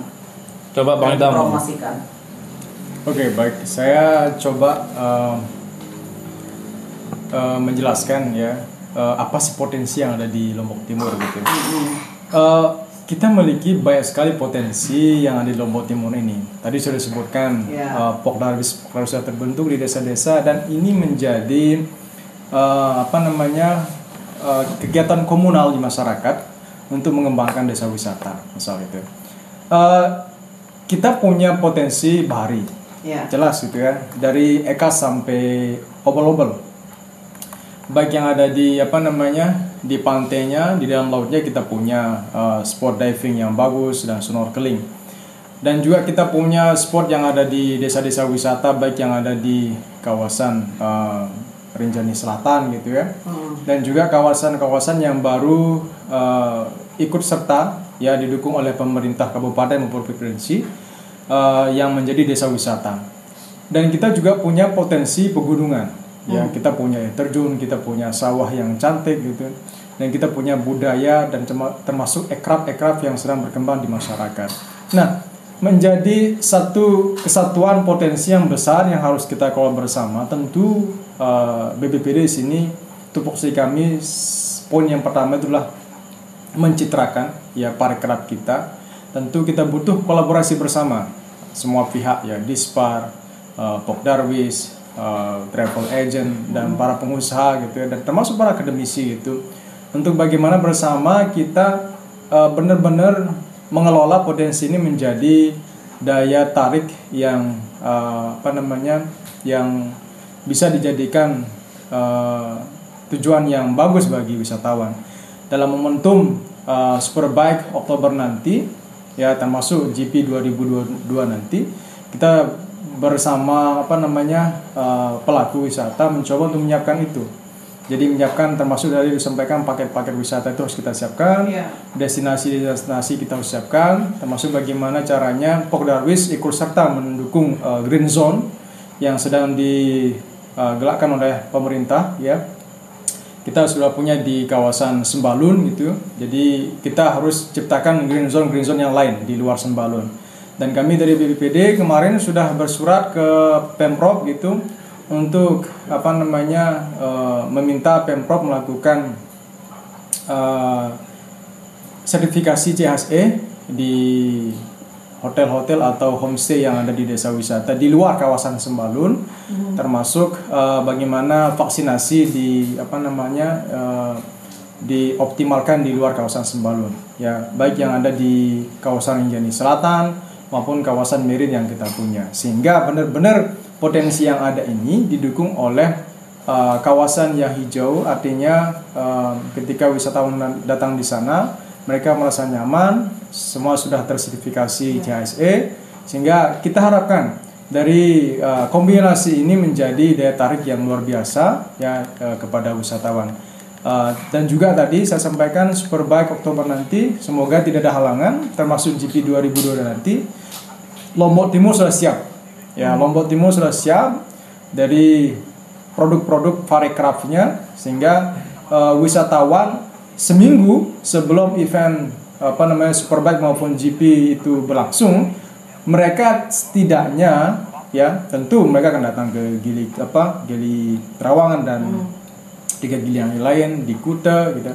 Coba Bang Idham promosikan. Oke, baik. Saya coba menjelaskan ya apa sih potensi yang ada di Lombok Timur gitu. Kita memiliki banyak sekali potensi yang ada di Lombok Timur ini. Tadi sudah disebutkan Pokdarwis sudah terbentuk di desa-desa dan ini menjadi kegiatan komunal di masyarakat untuk mengembangkan desa wisata misal itu. Kita punya potensi bahari, jelas gitu ya, dari Eka sampai Obel-Obel, baik yang ada di di pantainya, di dalam lautnya kita punya spot diving yang bagus dan snorkeling. Dan juga kita punya spot yang ada di desa-desa wisata, baik yang ada di kawasan Rinjani Selatan gitu ya, dan juga kawasan-kawasan yang baru ikut serta ya didukung oleh pemerintah kabupaten maupun provinsi yang menjadi desa wisata. Dan kita juga punya potensi pegunungan ya, kita punya air terjun, kita punya sawah yang cantik gitu, dan kita punya budaya dan termasuk ekraf-ekraf yang sedang berkembang di masyarakat. Nah, menjadi satu kesatuan potensi yang besar yang harus kita kelola bersama. Tentu BPPD di sini tupoksi kami, poin yang pertama itulah mencitrakan ya parekraf kita. Tentu kita butuh kolaborasi bersama semua pihak ya, Dispar, Pokdarwis, travel agent dan para pengusaha gitu ya, dan termasuk para akademisi gitu, untuk bagaimana bersama kita benar-benar mengelola potensi ini menjadi daya tarik yang yang bisa dijadikan tujuan yang bagus bagi wisatawan. Dalam momentum Superbike Oktober nanti ya, termasuk GP 2022 nanti, kita bersama pelaku wisata mencoba untuk menyiapkan itu. Jadi menyiapkan, termasuk dari disampaikan paket-paket wisata itu harus kita siapkan, destinasi-destinasi kita harus siapkan, termasuk bagaimana caranya Pokdarwis ikut serta mendukung Green Zone yang sedang digelakkan oleh pemerintah ya. Kita sudah punya di kawasan Sembalun gitu, jadi kita harus ciptakan Green Zone yang lain di luar Sembalun. Dan kami dari BPPD kemarin sudah bersurat ke Pemprov gitu, untuk meminta Pemprov melakukan sertifikasi CHSE di hotel-hotel atau homestay yang ada di desa wisata di luar kawasan Sembalun, termasuk bagaimana vaksinasi dioptimalkan di luar kawasan Sembalun ya, baik yang ada di kawasan Rinjani Selatan maupun kawasan Merin yang kita punya, sehingga benar-benar potensi yang ada ini didukung oleh kawasan yang hijau. Artinya ketika wisatawan datang di sana, mereka merasa nyaman, semua sudah tersertifikasi CHSE, sehingga kita harapkan dari kombinasi ini menjadi daya tarik yang luar biasa ya kepada wisatawan. Dan juga tadi saya sampaikan Superbike Oktober nanti semoga tidak ada halangan, termasuk GP 2022 nanti. Lombok Timur sudah siap ya, Lombok Timur sudah siap dari produk-produk parekrafnya, sehingga wisatawan seminggu sebelum event Superbike maupun GP itu berlangsung, mereka setidaknya ya, tentu mereka akan datang ke Gili Trawangan dan 3 gili yang lain di Kuta gitu.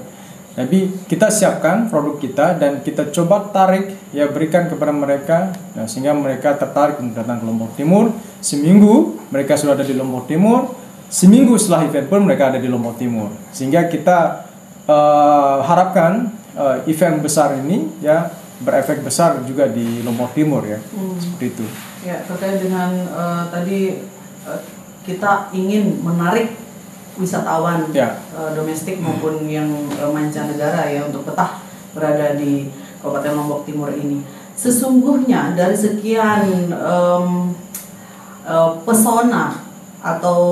Tapi kita siapkan produk kita dan kita coba tarik ya, berikan kepada mereka ya, sehingga mereka tertarik untuk datang ke Lombok Timur. Seminggu mereka sudah ada di Lombok Timur, seminggu setelah event pun mereka ada di Lombok Timur, sehingga kita harapkan event besar ini ya berefek besar juga di Lombok Timur ya. Seperti itu ya. Terkait dengan tadi kita ingin menarik wisatawan domestik maupun yang mancanegara ya untuk betah berada di Kabupaten Lombok Timur ini. Sesungguhnya dari sekian pesona atau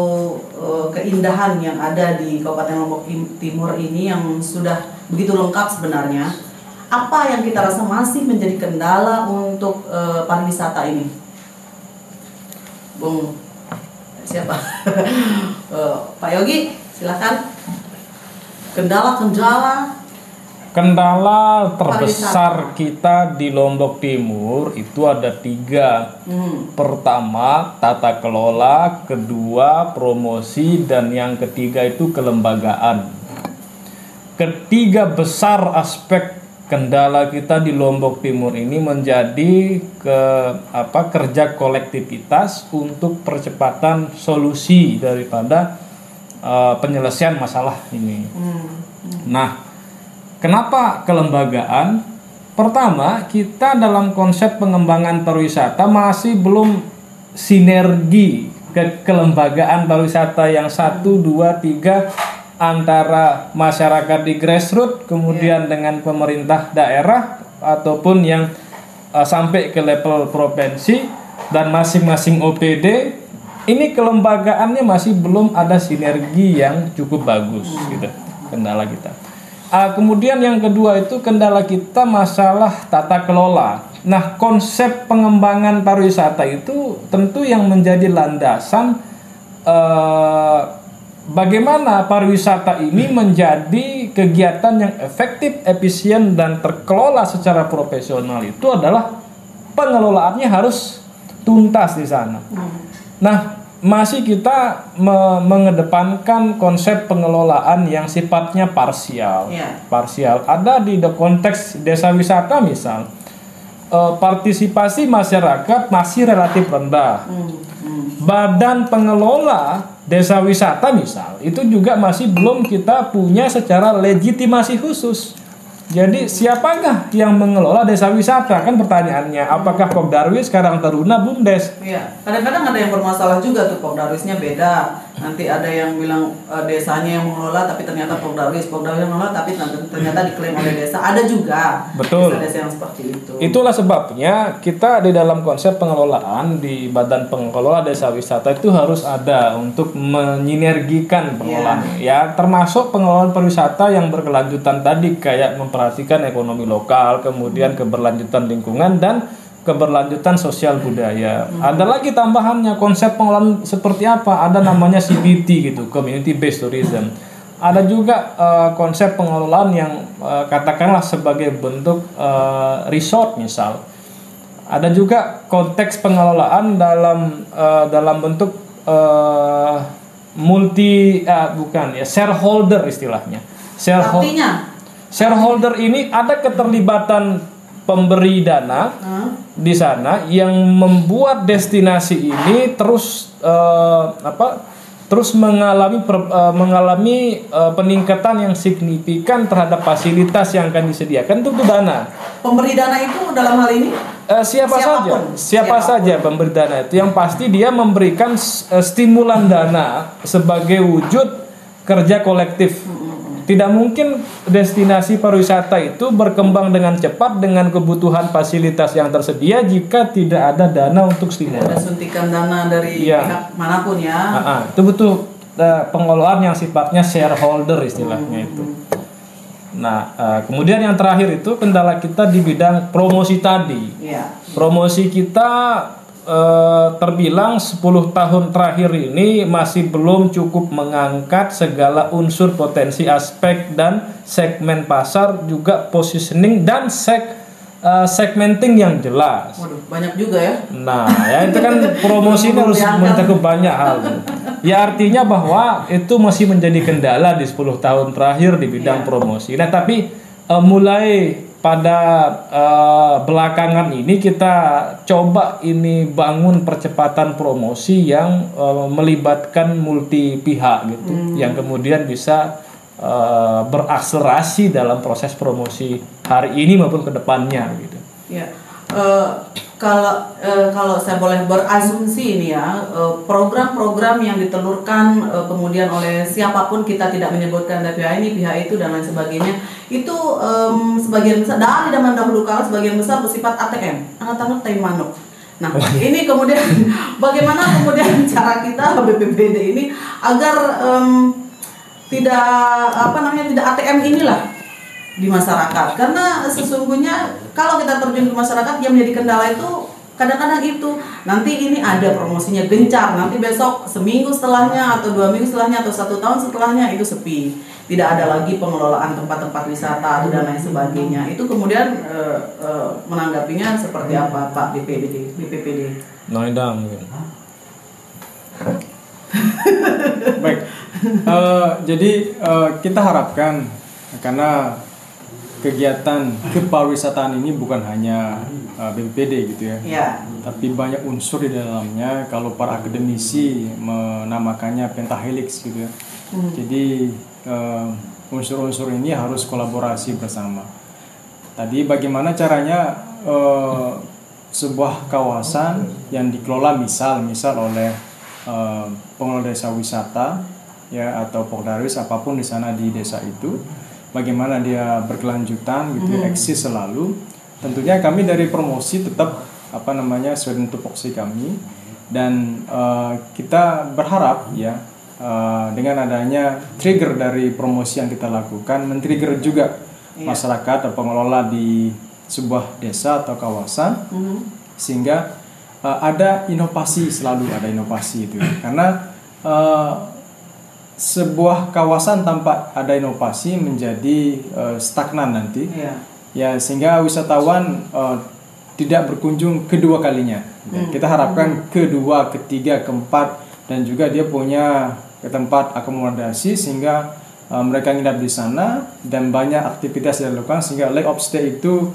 keindahan yang ada di Kabupaten Lombok Timur ini yang sudah begitu lengkap sebenarnya, apa yang kita rasa masih menjadi kendala untuk pariwisata ini? Bung siapa? Pak Yogi, silakan. Kendala terbesar kita di Lombok Timur itu ada 3. Pertama, tata kelola, kedua, promosi, dan yang ketiga itu kelembagaan. Ketiga besar aspek kendala kita di Lombok Timur ini menjadi kerja kolektivitas untuk percepatan solusi daripada penyelesaian masalah ini. Nah, kenapa kelembagaan? Pertama, kita dalam konsep pengembangan pariwisata masih belum sinergi kelembagaan pariwisata yang 1, 2, 3 antara masyarakat di grassroots, kemudian dengan pemerintah daerah ataupun yang sampai ke level provinsi dan masing-masing OPD. Ini kelembagaannya masih belum ada sinergi yang cukup bagus gitu, kendala kita. Kemudian yang kedua itu kendala kita masalah tata kelola. Nah, konsep pengembangan pariwisata itu tentu yang menjadi landasan bagaimana pariwisata ini menjadi kegiatan yang efektif, efisien, dan terkelola secara profesional itu adalah pengelolaannya harus tuntas di sana. Nah, masih kita mengedepankan konsep pengelolaan yang sifatnya parsial. Parsial. Ada di konteks desa wisata misal, partisipasi masyarakat masih relatif rendah. Badan pengelola desa wisata misal, itu juga masih belum kita punya secara legitimasi khusus. Jadi siapakah yang mengelola desa wisata? Kan pertanyaannya, apakah Pogdarwis, Karang Taruna, Bumdes? Iya, kadang-kadang ada yang bermasalah juga tuh, Pogdarwisnya beda. Nanti ada yang bilang desanya yang mengelola tapi ternyata Pogdarwis yang mengelola tapi ternyata diklaim oleh desa. Ada juga. Betul. Desa-desa yang seperti itu. Itulah sebabnya kita di dalam konsep pengelolaan di Badan Pengelola Desa Wisata itu harus ada untuk menyinergikan pengelolaan. Ya, termasuk pengelolaan pariwisata yang berkelanjutan tadi, kayak memperhatikan ekonomi lokal, kemudian keberlanjutan lingkungan dan keberlanjutan sosial budaya. Ada lagi tambahannya, konsep pengelolaan seperti apa? Ada namanya CBT gitu, Community Based Tourism. Ada juga konsep pengelolaan yang katakanlah sebagai bentuk resort misal. Ada juga konteks pengelolaan dalam bentuk shareholder istilahnya. Artinya? Shareholder ini ada keterlibatan pemberi dana di sana yang membuat destinasi ini terus mengalami peningkatan yang signifikan terhadap fasilitas yang akan disediakan. Itu dana. Pemberi dana itu dalam hal ini siapa saja pemberi dana itu, yang pasti dia memberikan stimulan dana sebagai wujud kerja kolektif. Tidak mungkin destinasi pariwisata itu berkembang dengan cepat dengan kebutuhan fasilitas yang tersedia jika tidak ada dana untuk stimulan. Tidak ada suntikan dana dari pihak manapun ya. Itu butuh pengelolaan yang sifatnya shareholder istilahnya itu. Nah, kemudian yang terakhir itu kendala kita di bidang promosi tadi. Promosi kita terbilang 10 tahun terakhir ini masih belum cukup mengangkat segala unsur potensi aspek dan segmen pasar, juga positioning dan segmenting yang jelas. Waduh, banyak juga ya. Nah, ya itu kan promosi ini harus mencakup banyak hal. Ya artinya bahwa itu masih menjadi kendala di 10 tahun terakhir di bidang promosi. Nah, tapi mulai pada belakangan ini kita coba ini bangun percepatan promosi yang melibatkan multi pihak gitu, yang kemudian bisa berakselerasi dalam proses promosi hari ini maupun kedepannya gitu. Ya, kalau saya boleh berasumsi ini ya, program-program yang ditelurkan kemudian oleh siapapun, kita tidak menyebutkan pihak ini, pihak itu dan lain sebagainya, itu sebagian besar dari zaman dahulu kala sebagian besar bersifat ATM, anget-anget tai manuk. Nah, ini kemudian bagaimana kemudian cara kita BPBD ini agar tidak ATM inilah di masyarakat, karena sesungguhnya kalau kita terjun ke masyarakat yang menjadi kendala itu kadang-kadang itu nanti ini ada promosinya gencar, nanti besok seminggu setelahnya atau 2 minggu setelahnya atau 1 tahun setelahnya itu sepi, tidak ada lagi pengelolaan tempat-tempat wisata dan lain sebagainya. Itu kemudian menanggapinya seperti apa Pak BPPD? Noidam mungkin. Baik, jadi kita harapkan, karena kegiatan kepariwisataan ini bukan hanya BPPD gitu ya, tapi banyak unsur di dalamnya. Kalau para akademisi menamakannya pentahelix gitu ya. Jadi unsur-unsur ini harus kolaborasi bersama. Tadi bagaimana caranya sebuah kawasan yang dikelola misal oleh pengelola desa wisata ya atau Pokdarwis apapun di sana di desa itu, bagaimana dia berkelanjutan gitu, eksis selalu. Tentunya kami dari promosi tetap sesuai dengan tupoksi kami, dan kita berharap ya dengan adanya trigger dari promosi yang kita lakukan, men-trigger juga masyarakat atau pengelola di sebuah desa atau kawasan, sehingga ada inovasi, selalu ada inovasi itu. Karena sebuah kawasan tanpa ada inovasi menjadi stagnan nanti, ya sehingga wisatawan tidak berkunjung kedua kalinya. Kita harapkan kedua, ketiga, keempat, dan juga dia punya tempat akomodasi sehingga mereka nginap di sana dan banyak aktivitas yang dilakukan, sehingga length of stay itu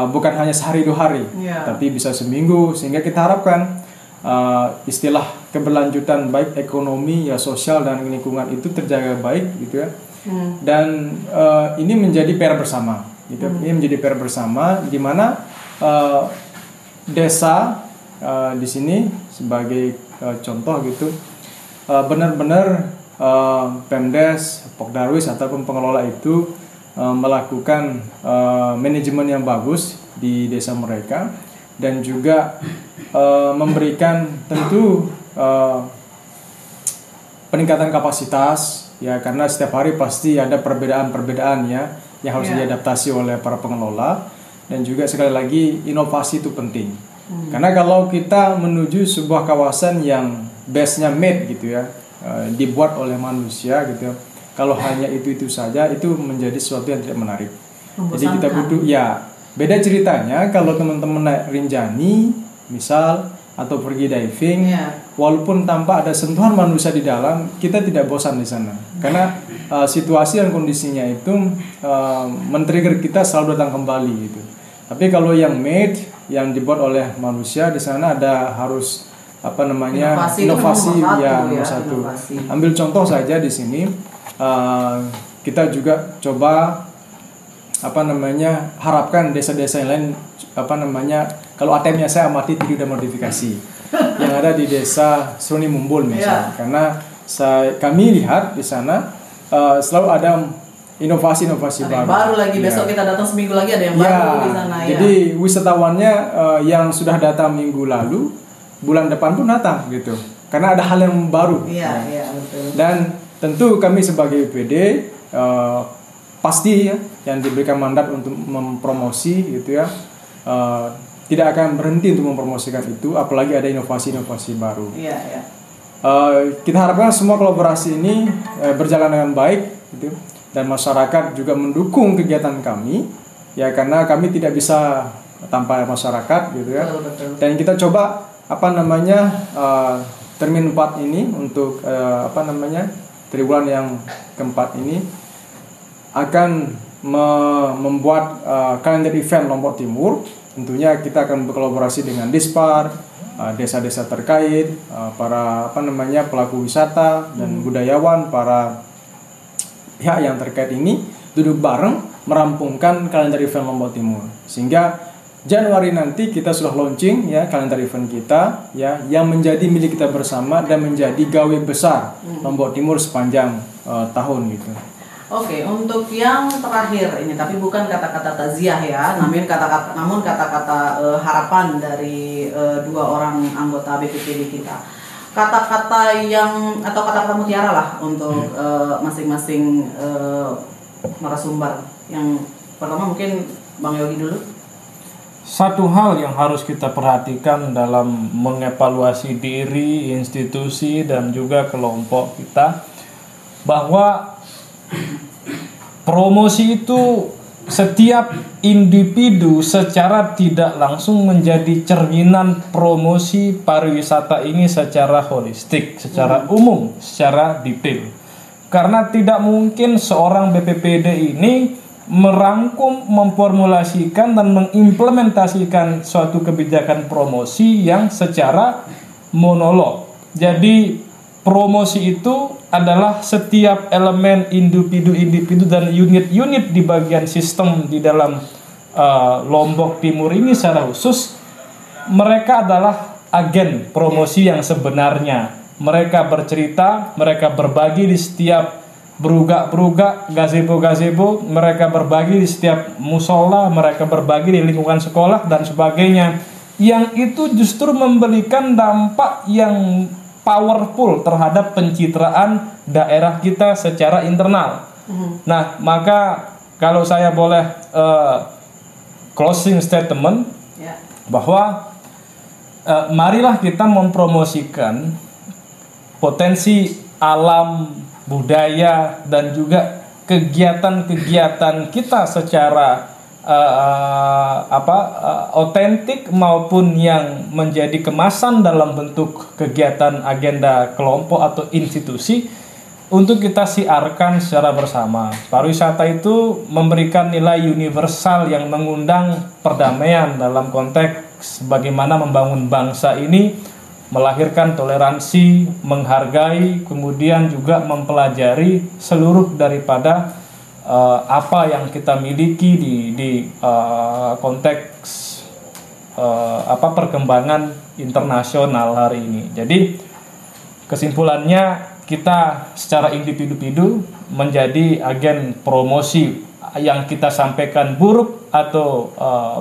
bukan hanya sehari 2 hari, tapi bisa seminggu, sehingga kita harapkan istilah keberlanjutan baik ekonomi ya sosial dan lingkungan itu terjaga baik gitu ya. Dan ini menjadi PR bersama gitu. Ini menjadi PR bersama di mana desa di sini sebagai contoh gitu, benar-benar Pemdes, Pokdarwis ataupun pengelola itu melakukan manajemen yang bagus di desa mereka, dan juga memberikan tentu peningkatan kapasitas ya, karena setiap hari pasti ada perbedaan-perbedaan ya yang harus diadaptasi oleh para pengelola. Dan juga sekali lagi inovasi itu penting, karena kalau kita menuju sebuah kawasan yang base-nya made gitu ya, dibuat oleh manusia gitu, kalau hanya itu saja itu menjadi sesuatu yang tidak menarik. Jadi kita butuh ya, beda ceritanya kalau teman-teman naik Rinjani misal atau pergi diving, walaupun tanpa ada sentuhan manusia di dalam, kita tidak bosan di sana, karena situasi dan kondisinya itu men-trigger kita selalu datang kembali gitu. Tapi kalau yang made, yang dibuat oleh manusia, di sana ada harus inovasi ya nomor satu. Ambil contoh saja di sini, kita juga coba harapkan desa-desa yang lain kalau ATM-nya saya amati tidak modifikasi yang ada di desa Seruni Mumbul misalnya, karena kami lihat di sana selalu ada inovasi-inovasi baru lagi. Besok kita datang seminggu lagi ada yang baru di sana. Jadi wisatawannya yang sudah datang minggu lalu, bulan depan pun datang gitu, karena ada hal yang baru. Betul. Dan tentu kami sebagai UPD pasti ya, yang diberikan mandat untuk mempromosi gitu ya, tidak akan berhenti untuk mempromosikan itu, apalagi ada inovasi-inovasi baru. Kita harapkan semua kolaborasi ini berjalan dengan baik gitu, dan masyarakat juga mendukung kegiatan kami ya, karena kami tidak bisa tanpa masyarakat gitu ya. Betul. Dan kita coba termin 4 ini untuk triwulan yang keempat ini akan membuat kalender event Lombok Timur. Tentunya kita akan berkolaborasi dengan Dispar, desa-desa terkait, para pelaku wisata dan budayawan, para pihak yang terkait ini duduk bareng merampungkan kalender event Lombok Timur, sehingga Januari nanti kita sudah launching ya kalender event kita ya, yang menjadi milik kita bersama dan menjadi gawe besar Lombok Timur sepanjang tahun gitu. Oke, untuk yang terakhir ini, tapi bukan kata-kata takziah ya, namun kata-kata harapan dari 2 orang anggota BPPD kita. Kata-kata atau kata-kata mutiara lah untuk masing-masing narasumber. Yang pertama mungkin Bang Yogi dulu. Satu hal yang harus kita perhatikan dalam mengevaluasi diri, institusi, dan juga kelompok kita, bahwa promosi itu setiap individu secara tidak langsung menjadi cerminan promosi pariwisata ini secara holistik, secara umum, secara detail. Karena tidak mungkin seorang BPPD ini merangkum, memformulasikan dan mengimplementasikan suatu kebijakan promosi yang secara monolog. Jadi promosi itu adalah setiap elemen individu-individu dan unit-unit di bagian sistem di dalam Lombok Timur ini secara khusus, mereka adalah agen promosi yang sebenarnya. mereka bercerita, mereka berbagi di setiap berugak-berugak, gazebo-gazebo, mereka berbagi di setiap musola, mereka berbagi di lingkungan sekolah dan sebagainya. Yang itu justru memberikan dampak yang powerful terhadap pencitraan daerah kita secara internal. Nah, maka kalau saya boleh closing statement bahwa marilah kita mempromosikan potensi alam, budaya, dan juga kegiatan-kegiatan kita secara otentik maupun yang menjadi kemasan dalam bentuk kegiatan agenda kelompok atau institusi untuk kita siarkan secara bersama. Pariwisata itu memberikan nilai universal yang mengundang perdamaian dalam konteks bagaimana membangun bangsa ini, melahirkan toleransi, menghargai, kemudian juga mempelajari seluruh daripada apa yang kita miliki di konteks perkembangan internasional hari ini. Jadi kesimpulannya, kita secara individu menjadi agen promosi. Yang kita sampaikan buruk atau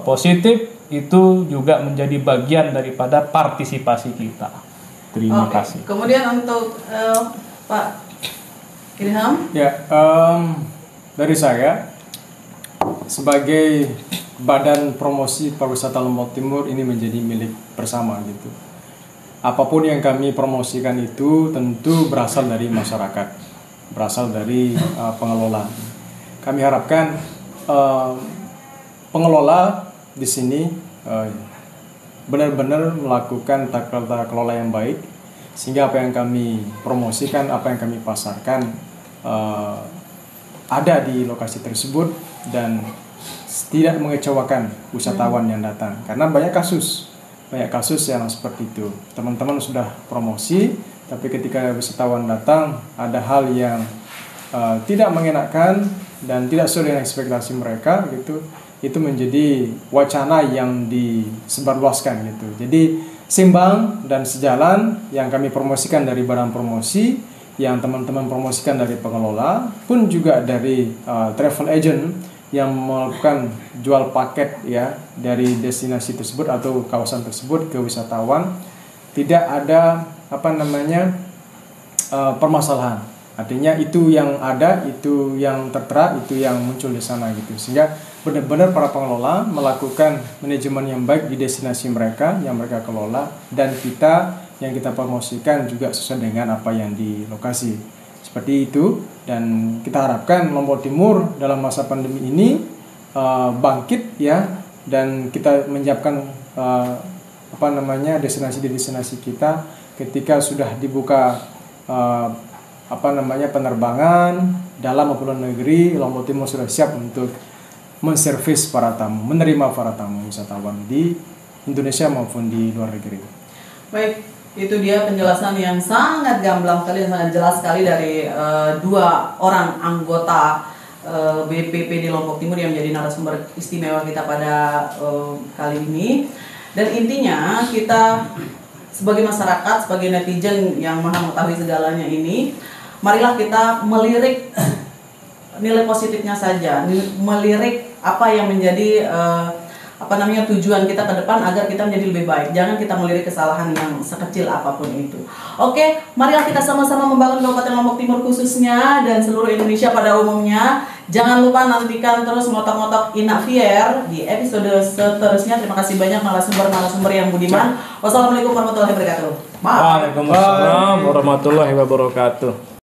positif itu juga menjadi bagian daripada partisipasi kita. Terima kasih. Kemudian untuk Pak Ilham? Ya, dari saya sebagai Badan Promosi Pariwisata Lombok Timur ini menjadi milik bersama gitu. Apapun yang kami promosikan itu tentu berasal dari masyarakat, berasal dari pengelola. Kami harapkan pengelola di sini benar-benar melakukan tata kelola yang baik, sehingga apa yang kami promosikan, apa yang kami pasarkan ada di lokasi tersebut dan tidak mengecewakan wisatawan yang datang. Karena banyak kasus yang seperti itu. Teman-teman sudah promosi, tapi ketika wisatawan datang ada hal yang tidak mengenakan dan tidak sesuai dengan ekspektasi mereka gitu. Itu menjadi wacana yang disebarluaskan gitu. Jadi seimbang dan sejalan yang kami promosikan dari badan promosi, yang teman-teman promosikan dari pengelola, pun juga dari travel agent yang melakukan jual paket ya dari destinasi tersebut atau kawasan tersebut ke wisatawan, tidak ada permasalahan. Artinya itu yang ada, itu yang tertera, itu yang muncul di sana gitu. Sehingga benar-benar para pengelola melakukan manajemen yang baik di destinasi mereka yang mereka kelola, dan kita yang kita promosikan juga sesuai dengan apa yang di lokasi. Seperti itu, dan kita harapkan Lombok Timur dalam masa pandemi ini bangkit ya, dan kita menyiapkan destinasi kita ketika sudah dibuka penerbangan dalam maupun luar negeri. Lombok Timur sudah siap untuk menservis para tamu, menerima para tamu wisatawan di Indonesia maupun di luar negeri. Baik, itu dia penjelasan yang sangat gamblang sekali dan sangat jelas sekali dari dua orang anggota BPP di Lombok Timur yang menjadi narasumber istimewa kita pada kali ini. Dan intinya kita sebagai masyarakat, sebagai netizen yang maha mengetahui segalanya ini, marilah kita melirik nilai positifnya saja, melirik apa yang menjadi tujuan kita ke depan agar kita menjadi lebih baik. Jangan kita melirik kesalahan yang sekecil apapun itu. Oke, marilah kita sama-sama membangun Kabupaten Lombok Timur khususnya dan seluruh Indonesia pada umumnya. Jangan lupa nantikan terus motok-motok Inavier di episode seterusnya. Terima kasih banyak narasumber yang budiman. Wassalamualaikum warahmatullahi wabarakatuh. Waalaikumsalam warahmatullahi wabarakatuh.